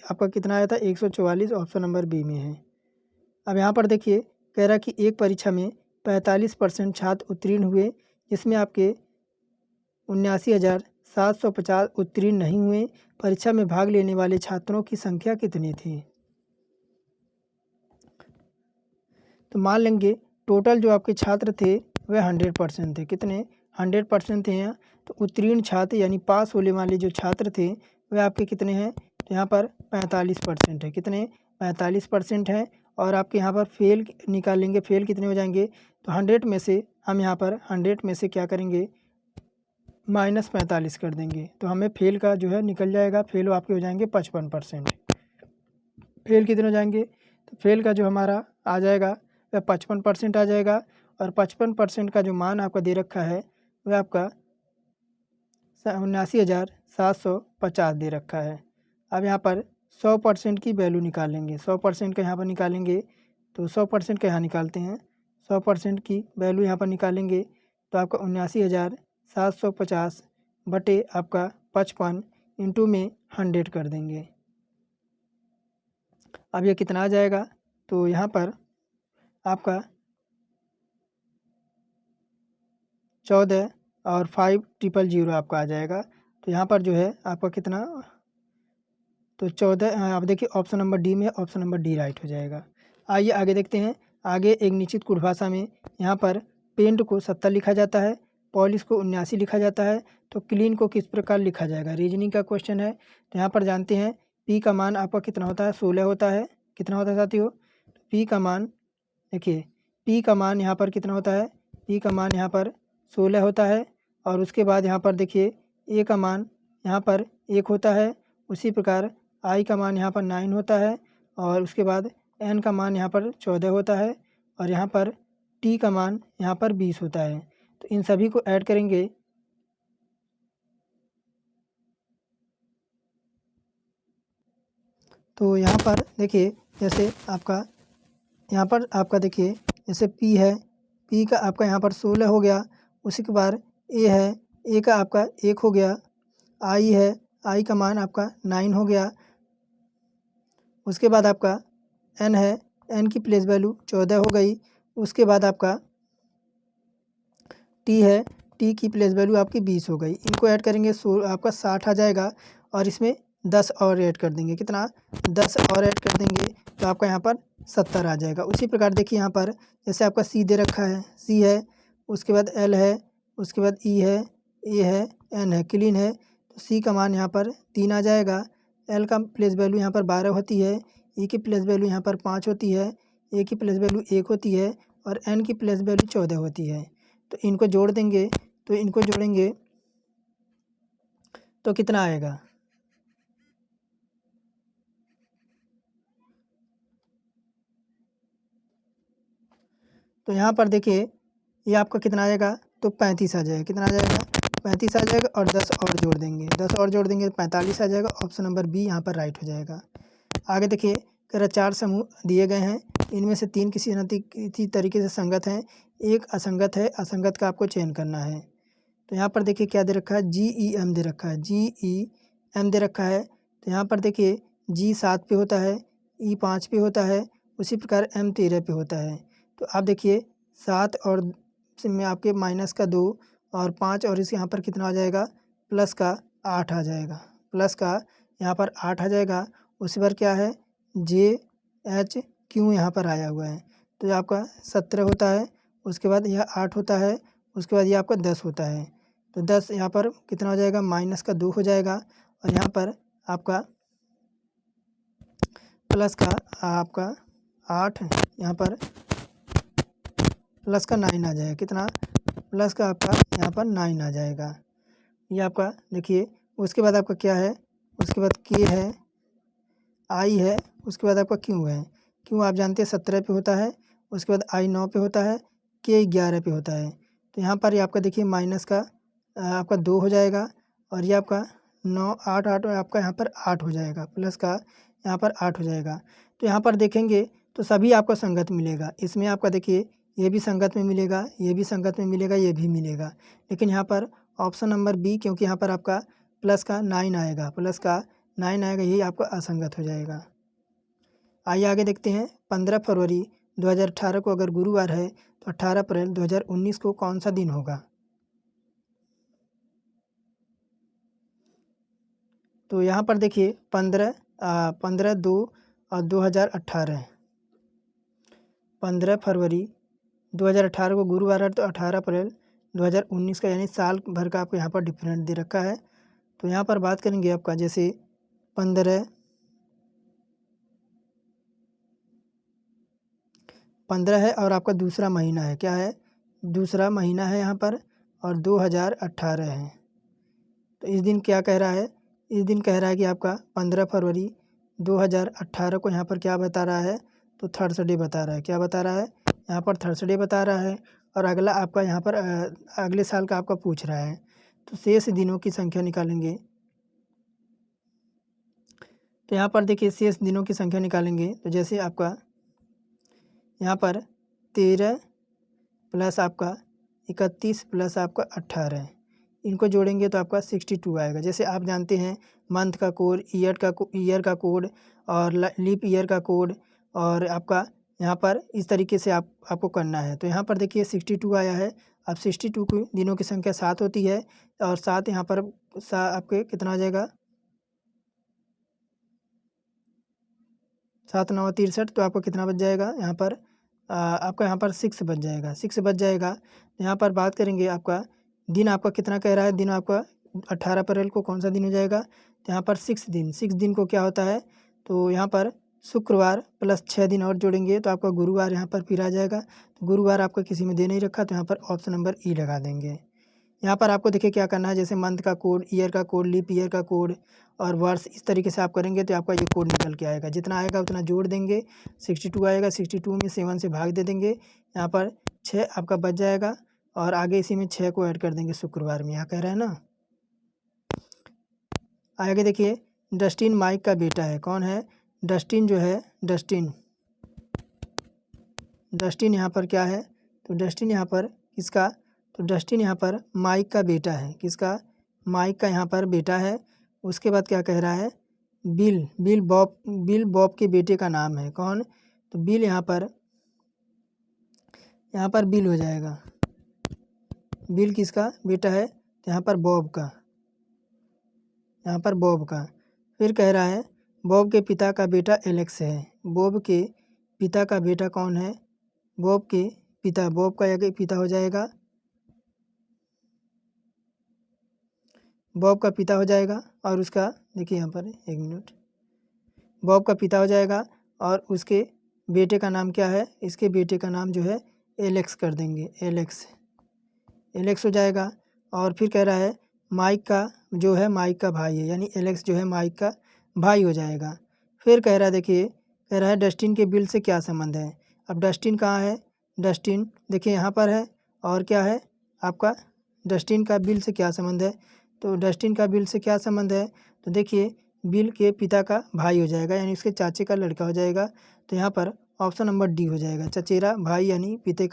S1: आपका कितना आया था 144, ऑप्शन नंबर बी में है। अब यहाँ पर देखिए कह रहा कि एक परीक्षा में 45% छात्र उत्तीर्ण हुए, जिसमें आपके 79,750 उत्तीर्ण नहीं हुए। परीक्षा में भाग लेने वाले छात्रों की संख्या कितनी थी। तो मान लेंगे टोटल जो आपके छात्र थे वह 100% थे, कितने 100% थे यहाँ। तो उत्तीर्ण छात्र यानी पास होने वाले जो छात्र थे वह आपके कितने हैं, तो यहाँ पर 45% है, कितने 45% है। और आपके यहाँ पर फेल निकालेंगे, फेल कितने हो जाएंगे, तो 100 में से हम यहाँ पर 100 में से क्या करेंगे -45 कर देंगे, तो हमें फेल का जो है निकल जाएगा। फेल आपके हो जाएंगे 55%। फेल कितने हो जाएंगे, तो फेल का जो हमारा आ जाएगा वह 55% आ जाएगा। और 55% का जो मान आपका दे रखा है वह आपका 79,750 दे रखा है। अब यहाँ पर 100% की वैल्यू निकालेंगे, 100% का यहाँ पर निकालेंगे। तो 100% का यहाँ निकालते हैं, 100% की वैल्यू यहाँ पर निकालेंगे तो आपका 79,750 बटे आपका 55 इंटू में 100 कर देंगे। अब ये कितना आ जाएगा, तो यहाँ पर आपका 14 और 5000 आपका आ जाएगा। तो यहाँ पर जो है आपका कितना, तो 14, आप देखिए ऑप्शन नंबर डी में, ऑप्शन नंबर डी राइट हो जाएगा। आइए आगे देखते हैं। आगे एक निश्चित कुल भाषा में यहाँ पर पेंट को 70 लिखा जाता है, पॉलिश को 79 लिखा जाता है, तो क्लीन को किस प्रकार लिखा जाएगा। रीजनिंग का क्वेश्चन है। तो यहाँ पर जानते हैं पी का मान आपका कितना होता है, 16 होता है। कितना होता है साथियों, पी का मान देखिए, पी का मान यहाँ पर कितना होता है, पी का मान यहाँ पर 16 होता है। और उसके बाद यहाँ पर देखिए ए का मान यहाँ पर 1 होता है। उसी प्रकार आई का मान यहाँ पर 9 होता है। और उसके बाद एन का मान यहाँ पर 14 होता है। और यहाँ पर टी का मान यहाँ पर 20 होता है। तो इन सभी को ऐड करेंगे तो यहाँ पर देखिए जैसे आपका यहाँ पर आपका देखिए जैसे पी है, पी का आपका यहाँ पर 16 हो गया। उसी के बाद ए है, ए का आपका 1 हो गया। आई है, आई का मान आपका 9 हो गया। उसके बाद आपका एन है, एन की प्लेस वैल्यू 14 हो गई। उसके बाद आपका टी है, टी की प्लेस वैल्यू आपकी 20 हो गई। इनको ऐड करेंगे आपका 60 आ जाएगा। और इसमें 10 और ऐड कर देंगे, कितना 10 और ऐड कर देंगे तो आपका यहाँ पर 70 आ जाएगा। उसी प्रकार देखिए यहाँ पर जैसे आपका सी दे रखा है, सी है, उसके बाद एल है, उसके बाद ई है, ए है, एन है, क्लीन है। तो सी का मान यहाँ पर 3 आ जाएगा। एल का प्लेस वैल्यू यहाँ पर 12 होती है। ई की प्लेस वैल्यू यहाँ पर 5 होती है। ए की प्लेस वैल्यू 1 होती है। और एन की प्लेस वैल्यू 14 होती है। तो इनको जोड़ देंगे, तो इनको जोड़ेंगे तो कितना आएगा, तो यहाँ पर देखिए ये आपका कितना आएगा, तो 35 आ जाएगा। कितना आ जाएगा, 35 आ जाएगा। और 10 और जोड़ देंगे, 10 और जोड़ देंगे 45 आ जाएगा। ऑप्शन नंबर बी यहाँ पर राइट हो जाएगा। आगे देखिए कह रहा 4 समूह दिए गए हैं, इनमें से 3 किसी तरीके से संगत हैं, एक असंगत है। असंगत का आपको चयन करना है। तो यहाँ पर देखिए क्या दे रखा है, GEM दे रखा है, GEM दे रखा है। तो यहाँ पर देखिए G 7 पे होता है, E 5 पे होता है, उसी प्रकार M 13 पे होता है। तो आप देखिए 7 और में आपके माइनस का 2 और 5 और इस यहाँ पर कितना आ जाएगा, प्लस का 8 आ जाएगा, प्लस का यहाँ पर 8 आ जाएगा। उसी पर क्या है JHQ यहाँ पर आया हुआ है। तो ये आपका 17 होता है। उसके बाद यह 8 होता है। उसके बाद ये आपका 10 होता है। तो 10 यहाँ पर कितना हो जाएगा, माइनस का 2 हो जाएगा। और यहाँ पर आपका प्लस का आपका 8 यहाँ पर प्लस का 9 आ जाएगा। कितना, प्लस का आपका यहाँ पर 9 आ जाएगा। ये आपका देखिए। उसके बाद आपका क्या है, उसके बाद के है, आई है, उसके बाद आपका क्यू है। क्यू आप जानते हैं 17 पे होता है, उसके बाद आई 9 पे होता है, के 11 पे होता है। तो यहाँ पर ये आपका देखिए माइनस का आपका 2 हो जाएगा, और ये आपका 9 8 8 आपका यहाँ पर 8 हो जाएगा, प्लस का यहाँ पर 8 हो जाएगा। तो यहाँ पर देखेंगे तो सभी आपको संगत मिलेगा। इसमें आपका देखिए ये भी संगत में मिलेगा, ये भी संगत में मिलेगा, ये भी मिलेगा। लेकिन यहाँ पर ऑप्शन नंबर बी, क्योंकि यहाँ पर आपका प्लस का 9 आएगा, प्लस का 9 आएगा, यही आपका असंगत हो जाएगा। आइए आगे देखते हैं। 15 फरवरी 2018 को अगर गुरुवार है तो 18 अप्रैल 2019 को कौन सा दिन होगा? तो यहाँ पर देखिए 15/2 और 2018, 15 फरवरी 2018 को गुरुवार है तो 18 अप्रैल 2019 का, यानी साल भर का आपको यहाँ पर डिफरेंट दे रखा है। तो यहाँ पर बात करेंगे आपका जैसे 15 है और आपका दूसरा महीना है, क्या है? दूसरा महीना है यहाँ पर, और 2018 है। तो इस दिन क्या कह रहा है? इस दिन कह रहा है कि आपका 15 फरवरी 2018 को यहाँ पर क्या बता रहा है? तो थर्सडे बता रहा है। क्या बता रहा है? यहाँ पर थर्सडे बता रहा है। और अगला आपका यहाँ पर अगले साल का आपका पूछ रहा है। तो शेष दिनों की संख्या निकालेंगे। तो यहाँ पर देखिए शेष दिनों की संख्या निकालेंगे, तो जैसे आपका यहाँ पर 13 प्लस आपका 31 प्लस आपका 18, इनको जोड़ेंगे तो आपका 62 आएगा। जैसे आप जानते हैं मंथ का कोड, ईयर का कोड, और लीप ईयर का कोड, और आपका यहाँ पर इस तरीके से आपको करना है। तो यहाँ पर देखिए 62 आया है। अब 62 की दिनों की संख्या 7 होती है, और 7 यहाँ पर आपके कितना आ जाएगा? 7 9 63, तो आपको कितना बच जाएगा यहाँ पर? आपका यहाँ पर 6 बच जाएगा, 6 बच जाएगा। यहाँ पर बात करेंगे आपका दिन आपका कितना कह रहा है? दिन आपका 18 अप्रैल को कौन सा दिन हो जाएगा? तो यहाँ पर 6 दिन को क्या होता है? तो यहाँ पर शुक्रवार प्लस 6 दिन और जोड़ेंगे तो आपका गुरुवार यहाँ पर फिर आ जाएगा। तो गुरुवार आपका किसी में दे नहीं रखा, तो यहाँ पर ऑप्शन नंबर ई लगा देंगे। यहाँ पर आपको देखिए क्या करना है, जैसे मंथ का कोड, ईयर का कोड, लीप ईयर का कोड और वर्ष, इस तरीके से आप करेंगे तो आपका ये कोड निकल के आएगा। जितना आएगा उतना जोड़ देंगे। 62 आएगा, 62 में 7 से भाग दे देंगे, यहाँ पर 6 आपका बच जाएगा, और आगे इसी में 6 को ऐड कर देंगे शुक्रवार में। यहाँ कह रहा है ना। आगे देखिए डस्टिन माइक का बेटा है। कौन है? डस्टिन जो है, डस्टिन यहाँ पर क्या है? तो डस्टिन यहाँ पर किसका? तो डस्टिन यहाँ पर माइक का बेटा है। किसका? माइक का यहाँ पर बेटा है। उसके बाद क्या कह रहा है? बिल बॉब के बेटे का नाम है। कौन? तो बिल यहाँ पर बिल हो जाएगा। बिल किसका बेटा है? तो यहाँ पर बॉब का, यहाँ पर बॉब का। फिर कह रहा है बॉब के पिता का बेटा एलेक्स है। बॉब के पिता का बेटा कौन है? बॉब के पिता, बॉब का एक पिता हो जाएगा, बॉब का पिता हो जाएगा। और उसका देखिए यहाँ पर 1 मिनट, बॉब का पिता हो जाएगा, और उसके बेटे का नाम क्या है? इसके बेटे का नाम जो है एलेक्स कर देंगे, एलेक्स हो जाएगा। और फिर कह रहा है माइक का जो है माइक का भाई है, यानी एलेक्स जो है माइक का भाई हो जाएगा। फिर कह रहा है देखिए, कह रहा है डस्टिन के बिल से क्या संबंध है? अब डस्टिन कहाँ है? डस्टिन देखिए यहाँ पर है, और क्या है आपका? डस्टिन का बिल से क्या संबंध है? तो डस्टिन का बिल से क्या संबंध है? तो देखिए बिल के पिता का भाई हो जाएगा, यानी उसके चाचे का लड़का हो जाएगा। तो यहाँ पर ऑप्शन नंबर डी हो जाएगा, चचेरा भाई, यानी पिते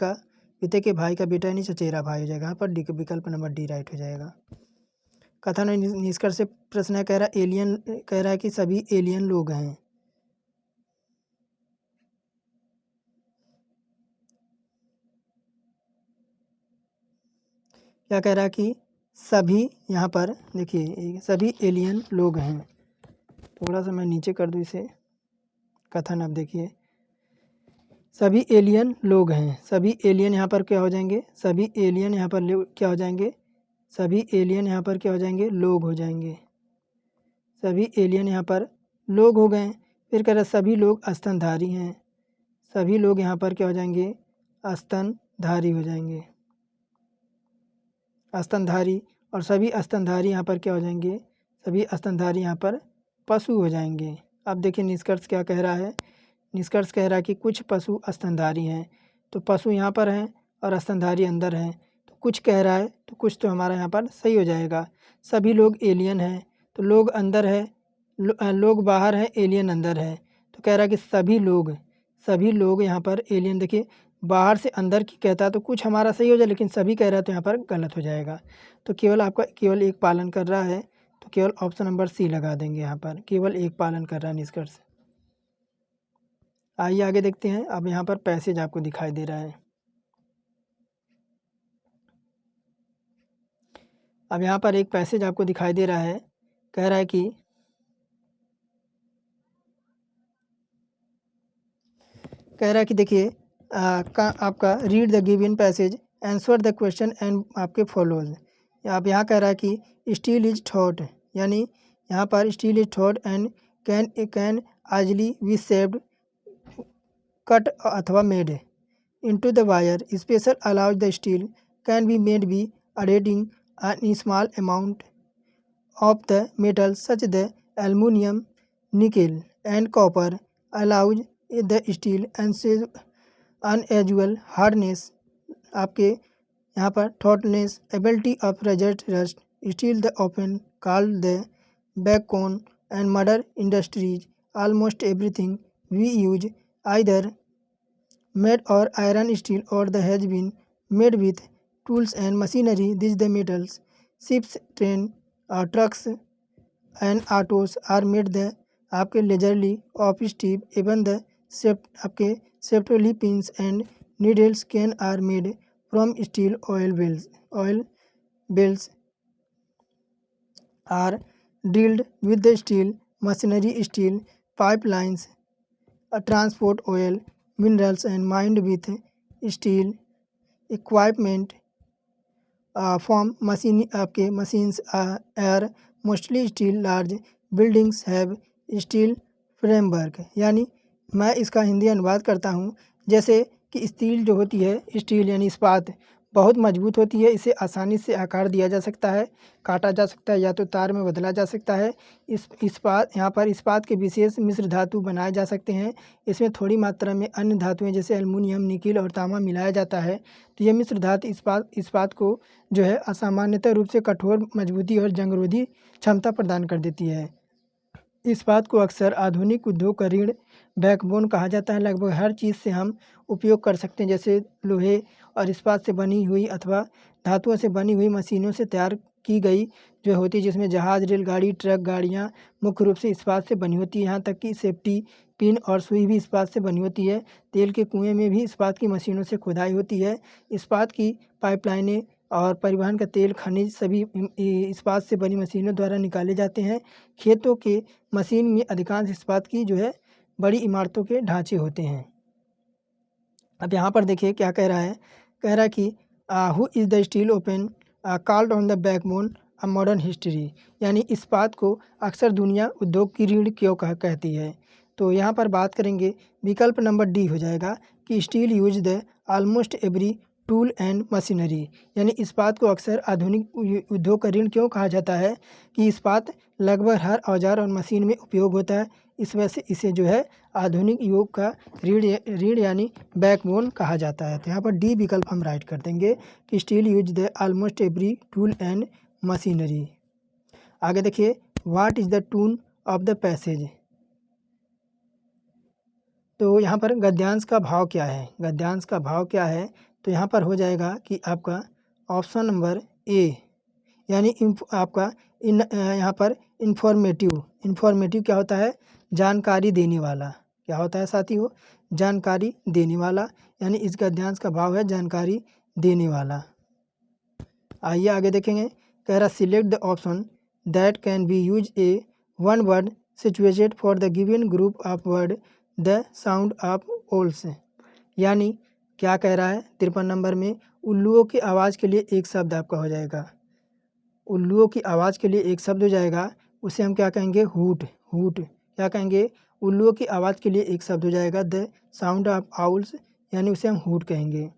S1: के भाई का बेटा, यानी चचेरा भाई हो जाएगा। यहाँ पर डी, विकल्प नंबर डी राइट हो जाएगा। कथन और निष्कर्ष से प्रश्न है, कह रहा है कि सभी एलियन लोग हैं। क्या कह रहा है कि सभी, यहाँ पर देखिए सभी एलियन लोग हैं। थोड़ा सा मैं नीचे कर दूँ इसे, कथन अब देखिए, सभी एलियन लोग हैं। सभी एलियन यहाँ पर क्या हो जाएंगे? सभी एलियन यहाँ पर क्या हो जाएंगे? सभी एलियन यहाँ पर क्या हो जाएंगे? लोग हो जाएंगे। सभी एलियन यहाँ पर लोग हो गए। फिर कह रहा सभी लोग स्तनधारी हैं। सभी लोग यहाँ पर क्या हो जाएंगे? स्तनधारी हो जाएंगे, स्तनधारी। और सभी स्तनधारी यहाँ पर क्या हो जाएंगे? सभी स्तनधारी यहाँ पर पशु हो जाएंगे। अब देखिए निष्कर्ष क्या कह रहा है। निष्कर्ष कह रहा है कि कुछ पशु स्तनधारी हैं, तो पशु यहाँ पर हैं और स्तनधारी अंदर हैं। तो कुछ कह रहा है तो कुछ तो हमारा यहाँ पर सही हो जाएगा। सभी लोग एलियन हैं, तो लोग अंदर है, लोग बाहर हैं, एलियन अंदर है। तो कह रहा है कि सभी लोग यहाँ पर एलियन, देखिए बाहर से अंदर की कहता है तो कुछ हमारा सही हो जाए, लेकिन सभी कह रहा है तो यहाँ पर गलत हो जाएगा। तो केवल आपका केवल एक पालन कर रहा है, तो केवल ऑप्शन नंबर सी लगा देंगे यहाँ पर, केवल एक पालन कर रहा है निष्कर्ष। आइए आगे देखते हैं। अब यहाँ पर पैसेज आपको दिखाई दे रहा है। अब यहाँ पर एक पैसेज आपको दिखाई दे रहा है, कह रहा है कि देखिए आपका read the given passage, answer the question and आपके फॉलोज। आप यहाँ कह रहा है कि स्टील इज थॉट, यानी यहाँ पर steel is thought and can easily be shaped, cut अथवा made into the wire. Special allows the steel can be made by adding a small amount of the metal such the aluminium, nickel and copper allows the steel unusual hardness, आपके यहाँ पर thoughtness, ability of resist rust. Steel the often called the backbone and modern industries. Almost everything we use either made or iron, steel or the has been made with tools and machinery. These the metals, ships, train, trucks and autos are made the आपके leisurely of Steve, even the आपके safely pins and needles can are made from steel. Oil wells are drilled with the steel machinery. Steel pipelines transport oil, minerals and mined with steel equipment. From machine आपके machines are mostly steel. Large buildings have steel framework, यानी मैं इसका हिंदी अनुवाद करता हूँ। जैसे कि steel जो होती है, स्टील यानी इस्पात बहुत मजबूत होती है, इसे आसानी से आकार दिया जा सकता है, काटा जा सकता है या तो तार में बदला जा सकता है। इस्पात यहाँ पर इस्पात के विशेष मिश्र धातु बनाए जा सकते हैं। इसमें थोड़ी मात्रा में अन्य धातुएं जैसे एल्युमिनियम, निकिल और तांबा मिलाया जाता है। तो ये मिश्र धातु इस्पात को जो है असामान्यतः रूप से कठोर, मजबूती और जंगरोधी क्षमता प्रदान कर देती है। इस्पात को अक्सर आधुनिक उद्योग का रीढ़ बैकबोन कहा जाता है। लगभग हर चीज़ से हम उपयोग कर सकते हैं, जैसे लोहे और इस्पात से बनी हुई अथवा धातुओं से बनी हुई मशीनों से तैयार की गई जो होती है, जिसमें जहाज़, रेलगाड़ी, ट्रक, गाड़ियाँ मुख्य रूप से इस्पात से बनी होती है। यहाँ तक कि सेफ्टी पिन और सुई भी इस्पात से बनी होती है। तेल के कुएँ में भी इस्पात की मशीनों से खुदाई होती है। इस्पात की पाइपलाइनें और परिवहन का तेल, खनिज सभी इस्पात से बनी मशीनों द्वारा निकाले जाते हैं। खेतों के मशीन में अधिकांश इस्पात की जो है बड़ी इमारतों के ढांचे होते हैं। अब यहाँ पर देखिए क्या कह रहा है, कह रहा है कि who is the steel open called on the backbone a modern history, यानी इस्पात को अक्सर दुनिया उद्योग की रीढ़ क्यों कहती है। तो यहाँ पर बात करेंगे, विकल्प नंबर डी हो जाएगा कि steel use the almost every tool and machinery, यानी इस्पात को अक्सर आधुनिक उद्योग का ऋण क्यों कहा जाता है कि इस्पात लगभग हर औजार और मशीन में उपयोग होता है। इस वजह से इसे जो है आधुनिक युग का रीढ़ यानी बैकबोन कहा जाता है। तो यहाँ पर डी विकल्प हम राइट कर देंगे कि steel use the almost every tool and machinery. आगे देखिए, what is the tone of the passage. तो यहाँ पर गद्यांश का भाव क्या है, गद्यांश का भाव क्या है, तो यहाँ पर हो जाएगा कि आपका ऑप्शन नंबर ए, यानी आपका यहाँ पर इन्फॉर्मेटिव क्या होता है, जानकारी देने वाला। क्या होता है साथियों, जानकारी देने वाला, यानी इस गद्यांश का भाव है जानकारी देने वाला। आइए आगे देखेंगे, कह रहा select the option that can be use a one word situated for the given group of word the sound of owls, यानी क्या कह रहा है 53 नंबर में, उल्लुओं की आवाज़ के लिए एक शब्द आपका हो जाएगा, उल्लुओं की आवाज़ के लिए एक शब्द हो जाएगा, उसे हम क्या कहेंगे, हूट। क्या कहेंगे, उल्लुओं की आवाज़ के लिए एक शब्द हो जाएगा द साउंड ऑफ आउल्स, यानी उसे हम हूट कहेंगे।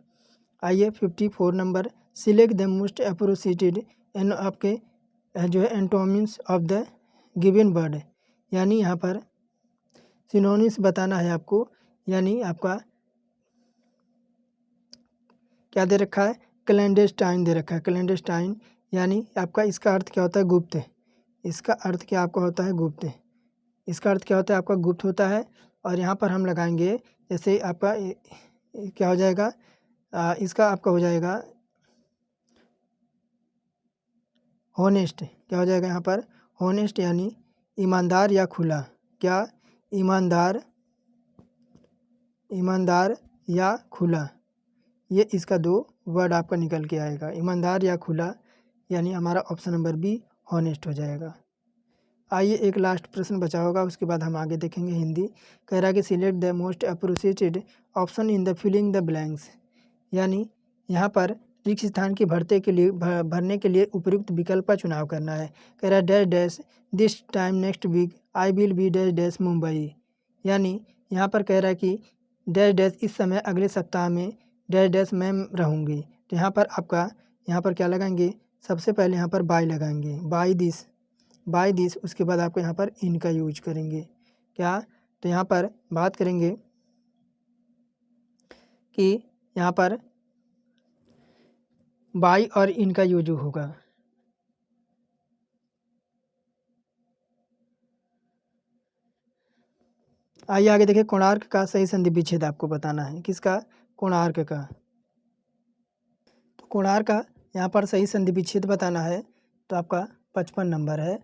S1: आइए 54 नंबर, select the most appropriate and आपके जो है antonyms of the given word, यानी यहाँ पर सिनोनिम्स बताना है आपको, यानी आपका क्या दे रखा है, क्लैंडेस्टाइन दे रखा है। क्लैंडेस्टाइन यानी आपका इसका अर्थ क्या होता है, गुप्त। इसका अर्थ क्या आपका होता है, गुप्त। इसका अर्थ क्या होता है आपका, गुप्त होता है। और यहाँ पर हम लगाएंगे जैसे आपका क्या हो जाएगा, इसका आपका हो जाएगा हॉनेस्ट। क्या हो जाएगा यहाँ पर, हॉनेस्ट यानी ईमानदार या खुला। क्या, ईमानदार, ईमानदार या खुला, ये इसका दो वर्ड आपका निकल के आएगा, ईमानदार या खुला, यानी हमारा ऑप्शन नंबर बी हॉनेस्ट हो जाएगा। आइए एक लास्ट प्रश्न बचा होगा, उसके बाद हम आगे देखेंगे हिंदी। कह रहा है कि select the most appropriated option in the filling the blanks, यानी यहाँ पर रिक्त स्थान की भरने के लिए उपयुक्त विकल्प का चुनाव करना है। कह रहा है dash dash this time next week I will be dash dash Mumbai, यानी यहाँ पर कह रहा है कि डैश डैश इस समय अगले सप्ताह में डैश डैश मैं रहूँगी। तो यहाँ पर आपका यहाँ पर क्या लगाएंगे, सबसे पहले यहाँ पर बाय लगाएंगे, बाय दिस, उसके बाद आपको यहाँ पर इन का यूज करेंगे। क्या, तो यहाँ पर बात करेंगे कि यहाँ पर बाय और इन का यूज होगा। आइए आगे देखिए, कोणार्क का सही संधि विच्छेद आपको बताना है। किसका, कोणार्क का। तो कोणार्क का यहाँ पर सही संधि विच्छेद बताना है, तो आपका 55 नंबर है,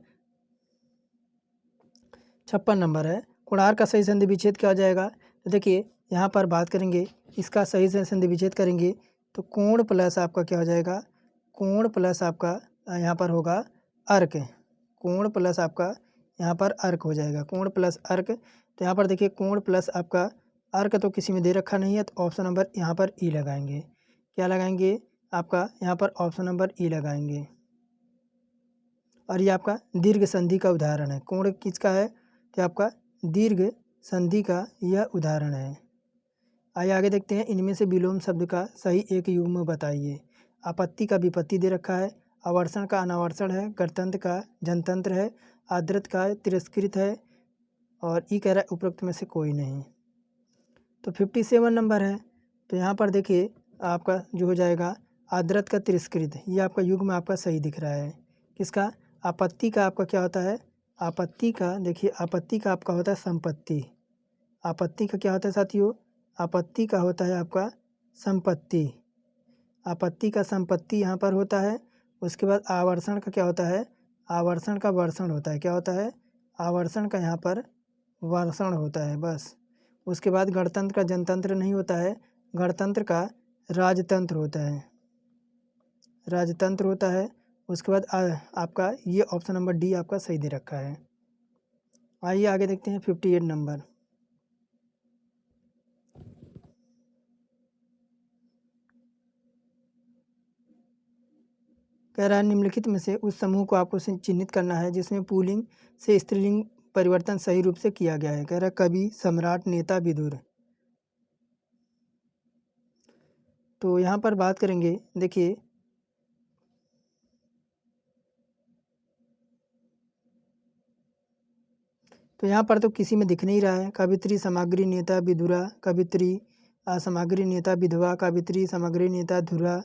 S1: 56 नंबर है। कोणार्क का सही संधि विच्छेद क्या हो जाएगा, तो देखिए यहाँ पर बात करेंगे, इसका सही से संधि विच्छेद करेंगे तो कोण प्लस आपका क्या हो जाएगा, कोण प्लस आपका यहाँ पर होगा अर्क, कोण प्लस आपका यहाँ पर अर्क हो जाएगा, कोण प्लस अर्क। तो यहाँ पर देखिए कोण प्लस आपका अर्क तो किसी में दे रखा नहीं है, तो ऑप्शन नंबर यहाँ पर ई लगाएंगे। क्या लगाएंगे, आपका यहाँ पर ऑप्शन नंबर ई लगाएंगे। और ये आपका दीर्घ संधि का उदाहरण है। कोण किसका है, तो आपका दीर्घ संधि का यह उदाहरण है। आइए आगे देखते हैं, इनमें से विलोम शब्द का सही एक युग्म बताइए। आपत्ति का विपत्ति दे रखा है, आवर्षण का अनावर्षण है, गणतंत्र का जनतंत्र है, आदृत का तिरस्कृत है, और ई कह रहा है उपरोक्त में से कोई नहीं। तो 57 नंबर है, तो यहाँ पर देखिए आपका जो हो जाएगा आदृत का तिरस्कृत, ये आपका युग्म आपका सही दिख रहा है। किसका, आपत्ति का आपका क्या होता है, आपत्ति का देखिए, आपत्ति का आपका होता है संपत्ति। आपत्ति का क्या होता है साथियों, आपत्ति का होता है आपका संपत्ति। आपत्ति का संपत्ति यहाँ पर होता है। उसके बाद आवर्षण का क्या होता है, आवर्षण का वर्षण होता है। क्या होता है, आवर्षण का यहाँ पर वर्षण होता है बस। उसके बाद गणतंत्र का जनतंत्र नहीं होता है, गणतंत्र का राजतंत्र होता है, राजतंत्र होता है। उसके बाद आपका ये ऑप्शन नंबर डी आपका सही दे रखा है। आइए आगे देखते हैं 58 नंबर। कह रहा है निम्नलिखित में से उस समूह को आपको चिन्हित करना है जिसमें पुल्लिंग से स्त्रीलिंग परिवर्तन सही रूप से किया गया है। कह रहा है कवि, सम्राट, नेता, विदुर। तो यहाँ पर बात करेंगे, देखिए तो यहाँ पर तो किसी में दिख नहीं रहा है। कवित्री, सामग्री, नेता, विधुरा। कवित्री, सामग्री, नेता, विधवा। कवित्री, सामग्री, नेता, धुरा।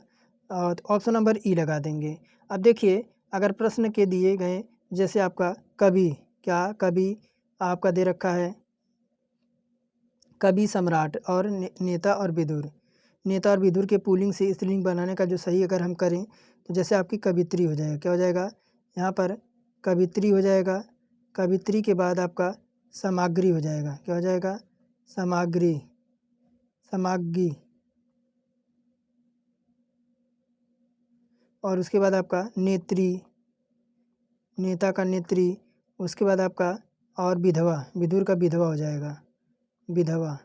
S1: और ऑप्शन नंबर ई लगा देंगे। अब देखिए अगर प्रश्न के दिए गए, जैसे आपका कवि, क्या कवि आपका दे रखा है, कवि, सम्राट और नेता और विदुर। नेता और विदुर के पुल्लिंग से स्त्रीलिंग बनाने का जो सही अगर हम करें, तो जैसे आपकी कवित्री हो जाएगा। क्या हो जाएगा, यहाँ पर कवित्री हो जाएगा। कवित्री के बाद आपका सामग्री हो जाएगा। क्या हो जाएगा, सामग्री, सामग्री। और उसके बाद आपका नेत्री, नेता का नेत्री। उसके बाद आपका और विधवा, विदुर का विधवा हो जाएगा, विधवा।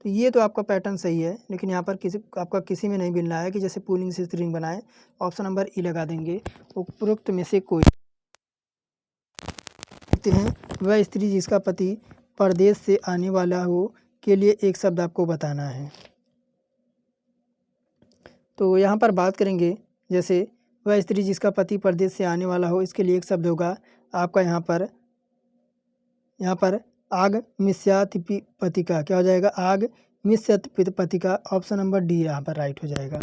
S1: तो ये तो आपका पैटर्न सही है, लेकिन यहाँ पर किसी में नहीं मिल रहा है कि जैसे पुल्लिंग से स्त्रीलिंग बनाए। ऑप्शन नंबर ई लगा देंगे, उपरोक्त में से कोई। देखते हैं, वह स्त्री जिसका पति परदेश से आने वाला हो के लिए एक शब्द आपको बताना है। तो यहाँ पर बात करेंगे, जैसे वह स्त्री जिसका पति परदेश से आने वाला हो, इसके लिए एक शब्द होगा आपका यहाँ पर आग मिस्यातिपतिका, क्या हो जाएगा? आग मिस्यतिपतिका, ऑप्शन नंबर डी यहाँ पर राइट हो जाएगा।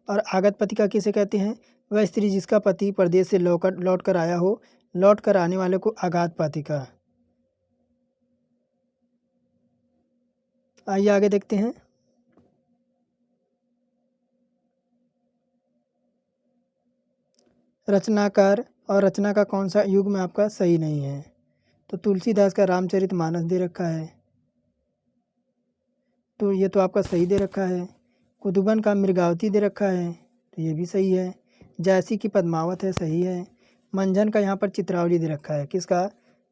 S1: और आगत पतिका किसे कहते हैं? वह स्त्री जिसका पति परदेश से लौट कर आया हो, लौट कर आने वाले को आगात पतिका। आइए आगे देखते हैं। रचनाकार और रचना का कौन सा युग में आपका सही नहीं है? तो तुलसीदास का रामचरितमानस दे रखा है, तो ये तो आपका सही दे रखा है। कुतुबन का मृगावती दे रखा है, तो ये भी सही है। जैसी की पद्मावत है, सही है। मंझन का यहाँ पर चित्रावली दे रखा है, किसका?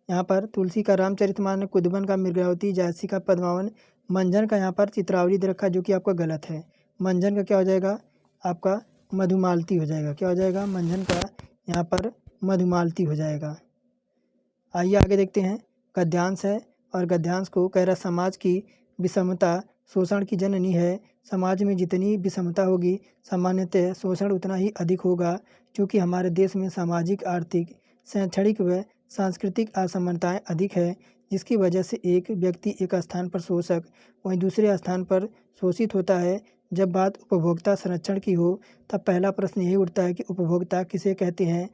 S1: यहाँ पर तुलसी का रामचरितमानस, कुतुबन का मृगावती, जैसी का पद्मावन, मंझन का यहाँ पर चित्रावली दे रखा है, जो कि आपका गलत है। मंझन का क्या हो जाएगा? आपका मधुमालती हो जाएगा। क्या हो जाएगा? मंझन का यहाँ पर मधुमालती हो जाएगा। आइए आगे देखते हैं। गद्यांश है और गद्यांश को कह रहा समाज की विषमता शोषण की जननी है। समाज में जितनी विषमता होगी सामान्यतः शोषण उतना ही अधिक होगा, क्योंकि हमारे देश में सामाजिक, आर्थिक, शैक्षणिक व सांस्कृतिक असमानताएं अधिक है, जिसकी वजह से एक व्यक्ति एक स्थान पर शोषक वहीं दूसरे स्थान पर शोषित होता है। जब बात उपभोक्ता संरक्षण की हो तब पहला प्रश्न यही उठता है कि उपभोक्ता किसे कहते हैं,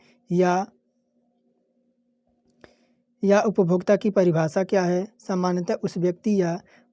S1: या उपभोक्ता की परिभाषा क्या है? सामान्यतः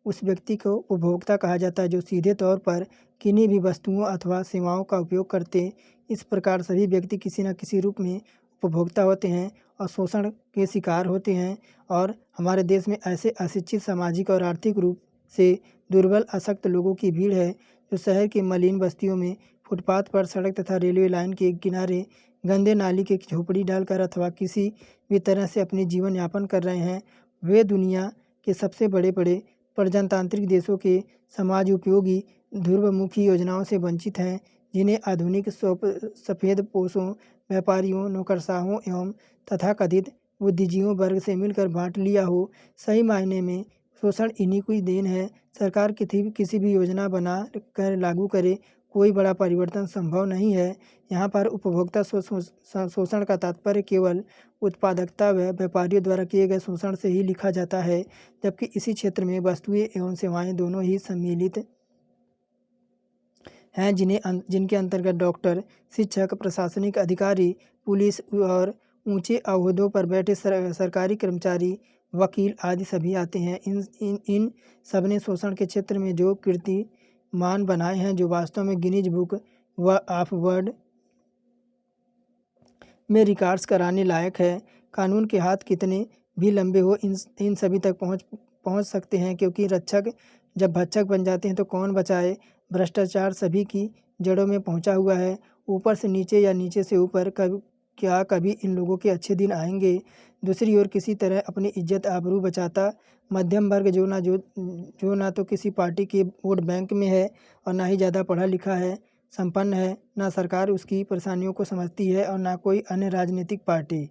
S1: उस व्यक्ति को उपभोक्ता कहा जाता है जो सीधे तौर पर किन्हीं भी वस्तुओं अथवा सेवाओं का उपयोग करते। इस प्रकार सभी व्यक्ति किसी न किसी रूप में उपभोक्ता होते हैं और शोषण के शिकार होते हैं। और हमारे देश में ऐसे अशिक्षित, सामाजिक और आर्थिक रूप से दुर्बल, अशक्त लोगों की भीड़ है, जो शहर की मलिन बस्तियों में फुटपाथ पर, सड़क तथा रेलवे लाइन के किनारे गंदे नाली की झोपड़ी डालकर अथवा किसी भी तरह से अपनी जीवन यापन कर रहे हैं। वे दुनिया के सबसे बड़े बड़े प्रजातांत्रिक देशों के समाज उपयोगी ध्रुवमुखी योजनाओं से वंचित हैं, जिन्हें आधुनिक सफ़ेद पोशों, व्यापारियों, नौकरशाहों एवं तथाकथित बुद्धिजीवियों वर्ग से मिलकर बांट लिया हो। सही मायने में शोषण इन्हीं की देन है। सरकार किसी भी योजना बना कर लागू करे, कोई बड़ा परिवर्तन संभव नहीं है। यहाँ पर उपभोक्ता शोषण का तात्पर्य केवल उत्पादकता व व्यापारियों द्वारा किए गए शोषण से ही लिखा जाता है, जबकि इसी क्षेत्र में वस्तुएं एवं सेवाएं दोनों ही सम्मिलित हैं, जिनके अंतर्गत डॉक्टर, शिक्षक, प्रशासनिक अधिकारी, पुलिस और ऊंचे ओहदों पर बैठे सरकारी कर्मचारी, वकील आदि सभी आते हैं। इन सब ने शोषण के क्षेत्र में जो कीर्तिमान बनाए हैं, जो वास्तव में गिनीज बुक ऑफ वर्ल्ड में रिकॉर्ड्स कराने लायक है। कानून के हाथ कितने भी लंबे हो, इन सभी तक पहुंच सकते हैं, क्योंकि रक्षक जब भक्षक बन जाते हैं तो कौन बचाए। भ्रष्टाचार सभी की जड़ों में पहुंचा हुआ है, ऊपर से नीचे या नीचे से ऊपर। कभी इन लोगों के अच्छे दिन आएंगे? दूसरी ओर किसी तरह अपनी इज्जत आबरू बचाता मध्यम वर्ग, जो ना तो किसी पार्टी के वोट बैंक में है और ना ही ज़्यादा पढ़ा लिखा है, संपन्न है, ना सरकार उसकी परेशानियों को समझती है और ना कोई अन्य राजनीतिक पार्टी।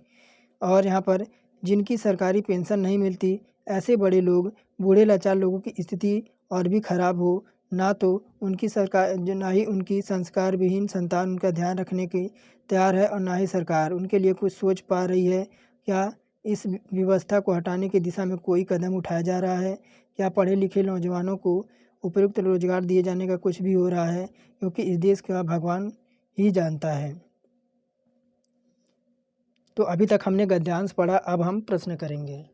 S1: और यहाँ पर जिनकी सरकारी पेंशन नहीं मिलती, ऐसे बड़े लोग, बूढ़े लाचार लोगों की स्थिति और भी खराब हो, ना तो उनकी सरकार, ना ही उनकी संस्कार विहीन संतान उनका ध्यान रखने की तैयार है और ना ही सरकार उनके लिए कुछ सोच पा रही है। क्या इस व्यवस्था को हटाने की दिशा में कोई कदम उठाया जा रहा है? क्या पढ़े लिखे नौजवानों को उपयुक्त रोजगार दिए जाने का कुछ भी हो रहा है? क्योंकि इस देश का भगवान ही जानता है। तो अभी तक हमने गद्यांश पढ़ा, अब हम प्रश्न करेंगे।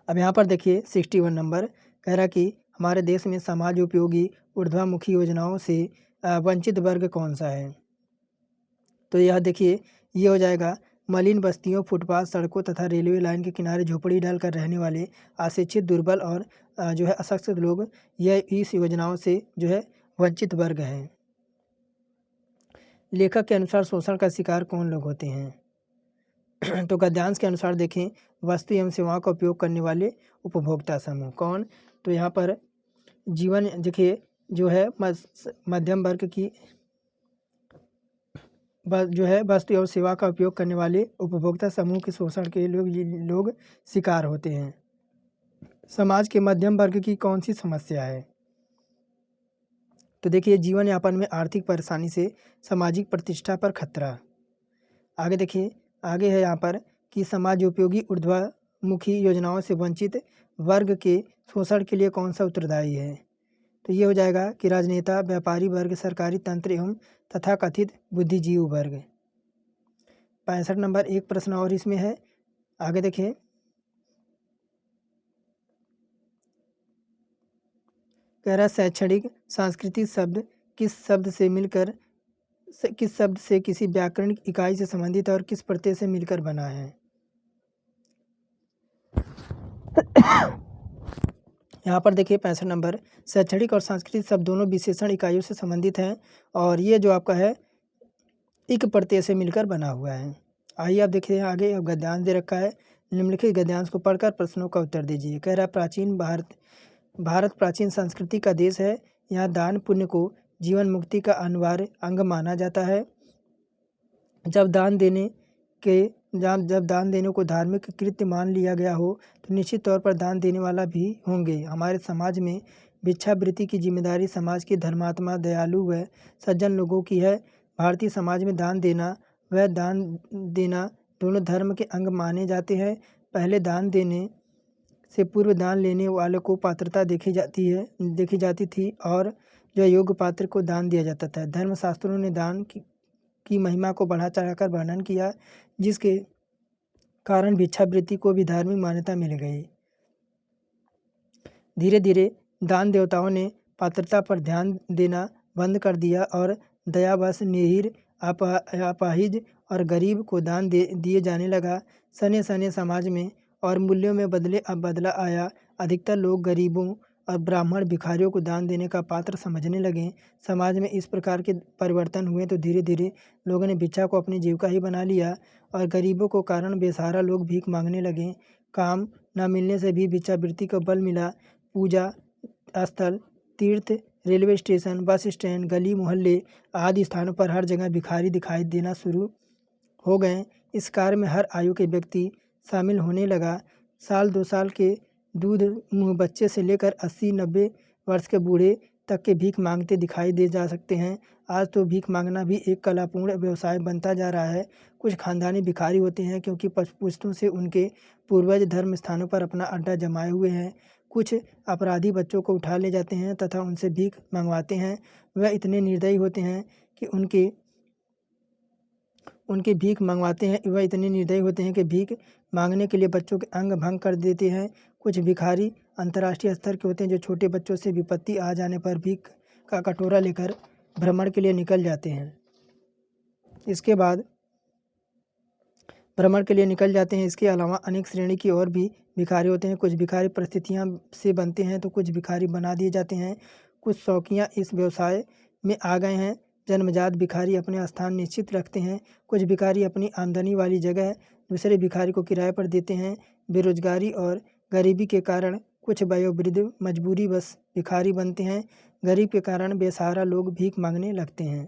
S1: अब यहाँ पर देखिए 61 नंबर कह रहा कि हमारे देश में समाज उपयोगी ऊर्ध्वमुखी योजनाओं से वंचित वर्ग कौन सा है? तो यह देखिए, ये हो जाएगा मलिन बस्तियों, फुटपाथ, सड़कों तथा रेलवे लाइन के किनारे झोपड़ी डालकर रहने वाले अशिक्षित, दुर्बल और जो है अशक्त लोग, यह इस योजनाओं से जो है वंचित वर्ग हैं। लेखक के अनुसार शोषण का शिकार कौन लोग होते हैं? तो गद्यांश के अनुसार देखें, वस्तु एवं सेवाओं का उपयोग करने वाले उपभोक्ता समूह। कौन? तो यहाँ पर जीवन देखिए, जो है मध्यम वर्ग की जो है वस्तु एवं सेवा का उपयोग करने वाले उपभोक्ता समूह के शोषण के लोग शिकार होते हैं। समाज के मध्यम वर्ग की कौन सी समस्या है? तो देखिए, जीवन यापन में आर्थिक परेशानी से सामाजिक प्रतिष्ठा पर खतरा। आगे देखिए, आगे है यहाँ पर कि समाज उपयोगी ऊर्ध्वमुखी योजनाओं से वंचित वर्ग के शोषण के लिए कौन सा उत्तरदायी है। तो ये हो जाएगा कि राजनेता, व्यापारी वर्ग, सरकारी तंत्र एवं तथाकथित बुद्धिजीवी वर्ग। 65 नंबर एक प्रश्न और इसमें है, आगे देखिए। कह रहा शैक्षणिक सांस्कृतिक शब्द किस शब्द से किसी व्याकरणिक इकाई से संबंधित और किस प्रत्यय से मिलकर बना है। यहाँ पर देखिए 65 नंबर, शैक्षणिक और सांस्कृतिक शब्द दोनों विशेषण इकाइयों से संबंधित हैं और ये जो आपका है इक प्रत्यय से मिलकर बना हुआ है। आइए आप देखिए आगे, अब गद्यांश दे रखा है, निम्नलिखित गद्यांश को पढ़कर प्रश्नों का उत्तर दीजिए। कह रहा प्राचीन भारत प्राचीन संस्कृति का देश है। यहाँ दान पुण्य को जीवन मुक्ति का अनिवार्य अंग माना जाता है। जब दान देने को धार्मिक कृत्य मान लिया गया हो तो निश्चित तौर पर दान देने वाला भी होंगे। हमारे समाज में भिक्षावृत्ति की जिम्मेदारी समाज के धर्मात्मा, दयालु व सज्जन लोगों की है। भारतीय समाज में दान देना व दान देना दोनों धर्म के अंग माने जाते हैं। पहले दान देने से पूर्व दान लेने वाले को पात्रता देखी जाती थी और जो योग्य पात्र को दान दिया जाता था। धर्मशास्त्रों ने दान की महिमा को बढ़ा चढ़ाकर वर्णन किया, जिसके कारण भिक्षावृत्ति को भी धार्मिक मान्यता मिल गई। धीरे धीरे दान देवताओं ने पात्रता पर ध्यान देना बंद कर दिया और दयावश, निरीह, अपाहिज और गरीब को दान दिए जाने लगा। सने सने समाज में और मूल्यों में बदला आया। अधिकतर लोग गरीबों और ब्राह्मण भिखारियों को दान देने का पात्र समझने लगे। समाज में इस प्रकार के परिवर्तन हुए तो धीरे धीरे लोगों ने भिक्षा को अपनी जीविका ही बना लिया और गरीबों को कारण बेसहारा लोग भीख मांगने लगे। काम न मिलने से भी भिक्षावृत्ति को बल मिला। पूजा स्थल, तीर्थ, रेलवे स्टेशन, बस स्टैंड, गली मोहल्ले आदि स्थानों पर हर जगह भिखारी दिखाई देना शुरू हो गए। इस कार्य में हर आयु के व्यक्ति शामिल होने लगा। साल 2 साल के दूध मुँह बच्चे से लेकर 80-90 वर्ष के बूढ़े तक के भीख मांगते दिखाई दे जा सकते हैं। आज तो भीख मांगना भी एक कलापूर्ण व्यवसाय बनता जा रहा है। कुछ खानदानी भिखारी होते हैं क्योंकि पुश्तों से उनके पूर्वज धर्म स्थानों पर अपना अड्डा जमाए हुए हैं। कुछ अपराधी बच्चों को उठा ले जाते हैं तथा उनसे भीख मंगवाते हैं। वह इतने निर्दयी होते हैं कि भीख मांगने के लिए बच्चों के अंग भंग कर देते हैं। कुछ भिखारी अंतर्राष्ट्रीय स्तर के होते हैं जो छोटे बच्चों से विपत्ति आ जाने पर भीख का कटोरा लेकर भ्रमण के लिए निकल जाते हैं। इसके अलावा अनेक श्रेणी की और भी भिखारी होते हैं। कुछ भिखारी परिस्थितियां से बनते हैं तो कुछ भिखारी बना दिए जाते हैं। कुछ शौकिया इस व्यवसाय में आ गए हैं। जन्मजात भिखारी अपने स्थान निश्चित रखते हैं। कुछ भिखारी अपनी आमदनी वाली जगह दूसरे भिखारी को किराए पर देते हैं। बेरोजगारी और गरीबी के कारण कुछ वयोवृद्ध मजबूरीवश भिखारी बनते हैं। गरीब के कारण बेसहारा लोग भीख मांगने लगते हैं।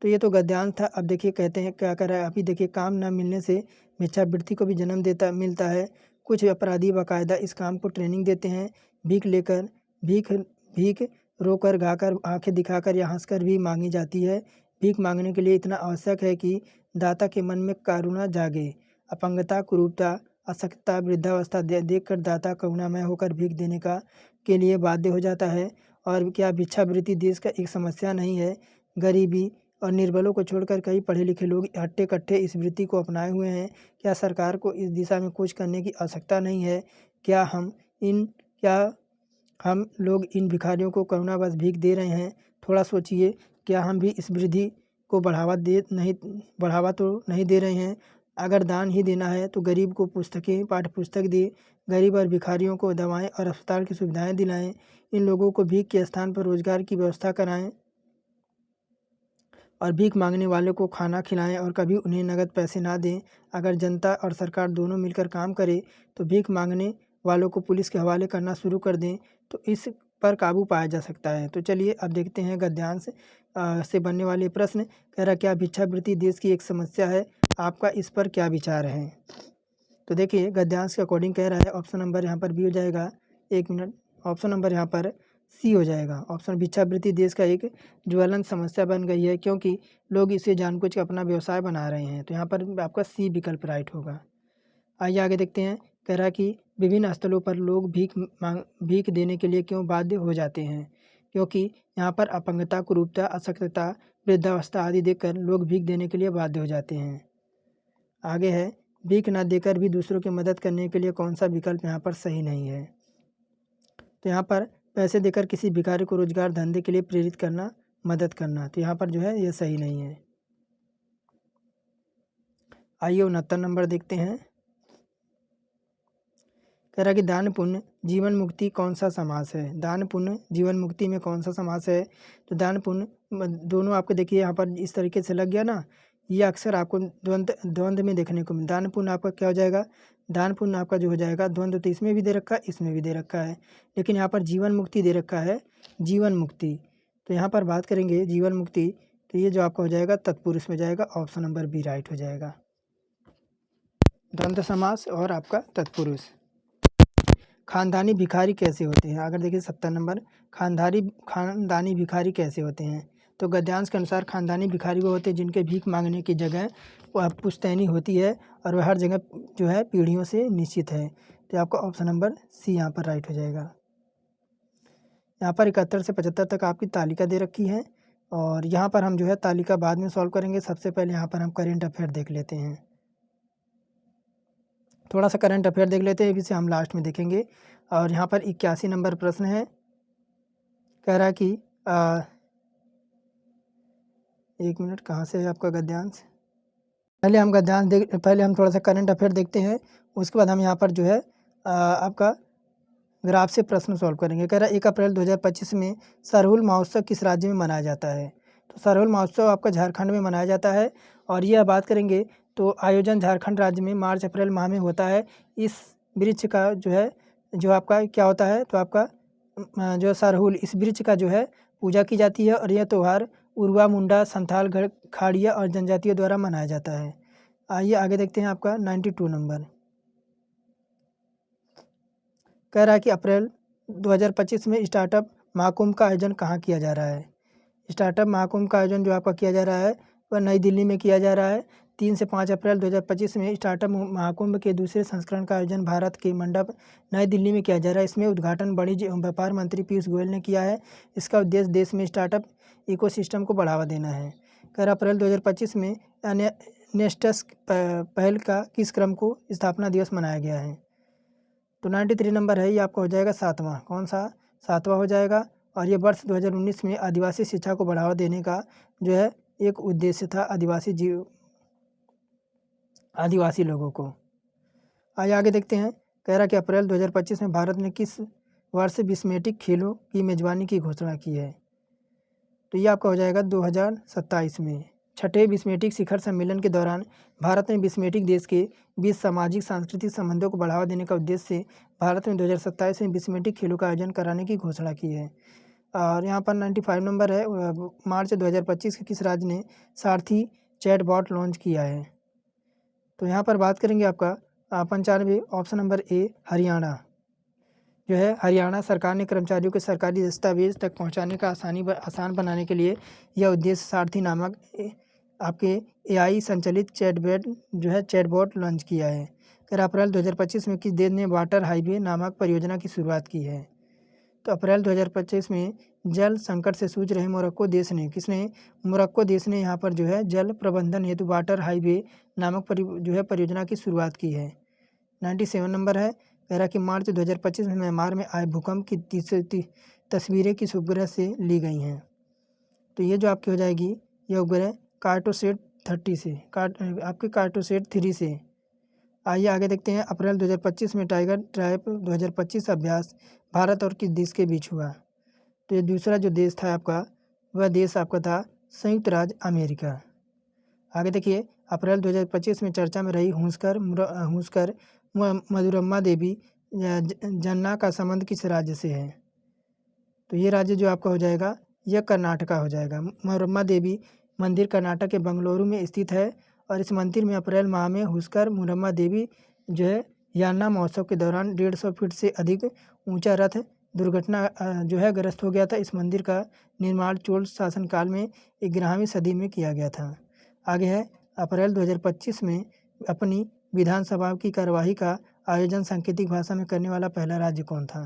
S1: तो ये तो गद्यांश था। अब देखिए कहते हैं क्या कर रहा है। अभी देखिए, काम न मिलने से भिक्षावृत्ति को भी जन्म मिलता है। कुछ अपराधी बाकायदा इस काम को ट्रेनिंग देते हैं। भीख रोकर, गाकर, आंखें दिखाकर या हंसकर भी मांगी जाती है। भीख मांगने के लिए इतना आवश्यक है कि दाता के मन में करुणा जागे। अपंगता, कुरूपता, अशक्तता, वृद्धावस्था देखकर दाता करुणामय होकर भीख देने के लिए बाध्य हो जाता है। और क्या भिक्षावृत्ति देश का एक समस्या नहीं है? गरीबी और निर्बलों को छोड़कर कई पढ़े लिखे लोग इकट्ठे इकट्ठे इस वृत्ति को अपनाए हुए हैं। क्या सरकार को इस दिशा में कुछ करने की आवश्यकता नहीं है? क्या हम लोग इन भिखारियों को करुणावश भीख दे रहे हैं? थोड़ा सोचिए, क्या हम भी इस वृद्धि को बढ़ावा तो नहीं दे रहे हैं? अगर दान ही देना है तो गरीब को पुस्तकें, पाठ्य पुस्तक दे। गरीब और भिखारियों को दवाएं और अस्पताल की सुविधाएं दिलाएं। इन लोगों को भीख के स्थान पर रोजगार की व्यवस्था कराएं और भीख मांगने वालों को खाना खिलाएं और कभी उन्हें नगद पैसे ना दें। अगर जनता और सरकार दोनों मिलकर काम करे तो भीख मांगने वालों को पुलिस के हवाले करना शुरू कर दें तो इस पर काबू पाया जा सकता है। तो चलिए अब देखते हैं गद्यांश से बनने वाले प्रश्न। कह रहा क्या भिक्षावृत्ति देश की एक समस्या है? आपका इस पर क्या विचार है? तो देखिए गद्यांश के अकॉर्डिंग कह रहा है ऑप्शन नंबर यहाँ पर बी हो जाएगा। 1 मिनट। ऑप्शन नंबर यहाँ पर सी हो जाएगा ऑप्शन। भिक्षावृत्ति देश का एक ज्वलंत समस्या बन गई है क्योंकि लोग इसे जानबूझ के अपना व्यवसाय बना रहे हैं। तो यहाँ पर आपका सी विकल्प राइट होगा। आइए आगे देखते हैं। कह रहा है कि विभिन्न स्थलों पर लोग भीख देने के लिए क्यों बाध्य हो जाते हैं? क्योंकि यहाँ पर अपंगता, कुरूपता, अशक्तता, वृद्धावस्था आदि देखकर लोग भीख देने के लिए बाध्य हो जाते हैं। आगे है, भीख न देकर भी दूसरों की मदद करने के लिए कौन सा विकल्प यहाँ पर सही नहीं है? तो यहाँ पर पैसे देकर किसी भिखारी को रोजगार धंधे के लिए प्रेरित करना, मदद करना, तो यहाँ पर जो है ये सही नहीं है। आइए 69 नंबर देखते हैं। कह रहा है कि दान पुण्य जीवन मुक्ति कौन सा समास है? दान पुण्य जीवन मुक्ति में कौन सा समास है? तो दान पुण्य दोनों आपको देखिए यहाँ पर इस तरीके से लग गया ना, ये अक्सर आपको द्वंद्व में देखने को मिले। दान पुण्य आपका क्या हो जाएगा? दान पुण्य आपका जो हो जाएगा द्वंद्व, तो इसमें भी दे रखा है, इसमें भी दे रखा है, लेकिन यहाँ पर जीवन मुक्ति दे रखा है, जीवन मुक्ति। तो यहाँ पर बात करेंगे जीवन मुक्ति, तो ये जो आपका हो जाएगा तत्पुरुष में जाएगा, ऑप्शन नंबर बी राइट हो जाएगा। द्वंद्व समास और आपका तत्पुरुष। खानदानी भिखारी कैसे होते हैं? अगर देखिए 70 नंबर, खानदानी भिखारी कैसे होते हैं? तो गद्यांश के अनुसार खानदानी भिखारी वो होते हैं जिनके भीख मांगने की जगह वह पुश्तैनी होती है और वह हर जगह जो है पीढ़ियों से निश्चित है। तो आपका ऑप्शन नंबर सी यहाँ पर राइट हो जाएगा। यहाँ पर 71 से 75 तक आपकी तालिका दे रखी है और यहाँ पर हम जो है तालिका बाद में सॉल्व करेंगे। सबसे पहले यहाँ पर हम करेंट अफेयर देख लेते हैं। थोड़ा सा करंट अफेयर देख लेते हैं, इसे हम लास्ट में देखेंगे। और यहाँ पर 81 नंबर प्रश्न है। कह रहा है कि 1 मिनट, कहाँ से है आपका गद्यांश? पहले हम थोड़ा सा करंट अफेयर देखते हैं, उसके बाद हम यहाँ पर जो है आपका ग्राफ से प्रश्न सॉल्व करेंगे। कह रहा है 1 अप्रैल 2025 में सरहुल महोत्सव किस राज्य में मनाया जाता है? तो सरहुल महोत्सव आपका झारखंड में मनाया जाता है और यह बात करेंगे तो आयोजन झारखंड राज्य में मार्च अप्रैल माह में होता है। इस वृक्ष का जो है जो आपका क्या होता है, तो आपका जो सरहुल, इस वृक्ष का जो है पूजा की जाती है और यह त्यौहार उर्वा, मुंडा, संथाल, खाड़िया और जनजातियों द्वारा मनाया जाता है। आइए आगे देखते हैं आपका 92 नंबर। कह रहा है कि अप्रैल 2025 में स्टार्टअप महाकुंभ का आयोजन कहाँ किया जा रहा है? स्टार्टअप महाकुंभ का आयोजन जो आपका किया जा रहा है वह नई दिल्ली में किया जा रहा है। 3 से 5 अप्रैल 2025 में स्टार्टअप महाकुंभ के दूसरे संस्करण का आयोजन भारत के मंडप नई दिल्ली में किया जा रहा है। इसमें उद्घाटन वाणिज्य एवं व्यापार मंत्री पीयूष गोयल ने किया है। इसका उद्देश्य देश में स्टार्टअप इकोसिस्टम को बढ़ावा देना है। कह अप्रैल 2025 में नेस्टस पहल का किस क्रम को स्थापना दिवस मनाया गया है? तो 93 नंबर है, ये आपका हो जाएगा 7वां। कौन सा? 7वां हो जाएगा। और ये वर्ष 2019 में आदिवासी शिक्षा को बढ़ावा देने का जो है एक उद्देश्य था आदिवासी लोगों को। आइए आगे देखते हैं। कह रहा कि अप्रैल 2025 में भारत ने किस वर्ष विस्मेटिक खेलों की मेजबानी की घोषणा की है? तो ये आपका हो जाएगा 2027 में। छठे विस्मेटिक शिखर सम्मेलन के दौरान भारत ने विस्मेटिक देश के बीच सामाजिक सांस्कृतिक संबंधों को बढ़ावा देने का उद्देश्य से भारत में 2027 में विस्मेटिक खेलों का आयोजन कराने की घोषणा की है। और यहाँ पर 95 नंबर है। मार्च 2025 के किस राज्य ने सारथी चैटबॉट लॉन्च किया है? तो यहाँ पर बात करेंगे आपका 95, ऑप्शन नंबर ए हरियाणा। जो है हरियाणा सरकार ने कर्मचारियों के सरकारी दस्तावेज तक पहुँचाने का आसान बनाने के लिए यह उद्देश्य सारथी नामक आपके AI संचालित चैटबॉट लॉन्च किया है। फिर अप्रैल 2025 में किस देश ने वाटर हाईवे नामक परियोजना की शुरुआत की है? तो अप्रैल 2025 में जल संकट से जूझ रहे मोरक्को देश ने यहाँ पर जो है जल प्रबंधन हेतु वाटर हाईवे नामक परियोजना की शुरुआत की है। 97 नंबर है। कह रहा कि मार्च 2025 में म्यांमार में आए भूकंप की तस्वीरें किस उपग्रह से ली गई हैं? तो ये जो आपकी हो जाएगी यह उपग्रह कार्टोसेट 3 से। आइए आगे देखते हैं। अप्रैल 2025 में टाइगर ट्राइब 2025 अभ्यास भारत और किस देश के बीच हुआ? तो ये दूसरा जो देश था आपका, वह देश आपका था संयुक्त राज्य अमेरिका। आगे देखिए, अप्रैल 2025 में चर्चा में रही हुंसकर मधुरम्मा देवी जन्ना का संबंध किस राज्य से है? तो ये राज्य जो आपका हो जाएगा यह कर्नाटका हो जाएगा। मधुरम्मा देवी मंदिर कर्नाटक के बंगलुरु में स्थित है और इस मंदिर में अप्रैल माह में हुंसकर मधुरम्मा देवी जो है यान्ना महोत्सव के दौरान 150 फीट से अधिक ऊंचा रथ दुर्घटना जो है ग्रस्त हो गया था। इस मंदिर का निर्माण चोल शासनकाल में 11वीं सदी में किया गया था। आगे है अप्रैल 2025 में अपनी विधानसभा की कार्यवाही का आयोजन सांकेतिक भाषा में करने वाला पहला राज्य कौन था?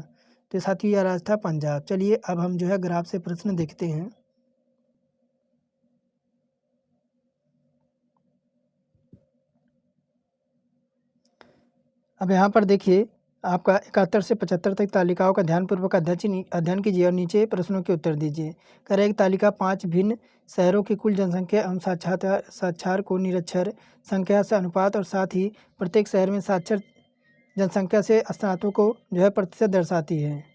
S1: तो साथियों यह राज्य था पंजाब। चलिए अब हम जो है ग्राफ से प्रश्न देखते हैं। अब यहाँ पर देखिए आपका 71 से 75 तक तालिकाओं का ध्यानपूर्वक अध्ययन कीजिए और नीचे प्रश्नों के उत्तर दीजिए। करें एक तालिका 5 भिन्न शहरों की कुल जनसंख्या एवं साक्षर को निरक्षर संख्या से अनुपात और साथ ही प्रत्येक शहर में साक्षर जनसंख्या से स्नातकों को जो है प्रतिशत दर्शाती है।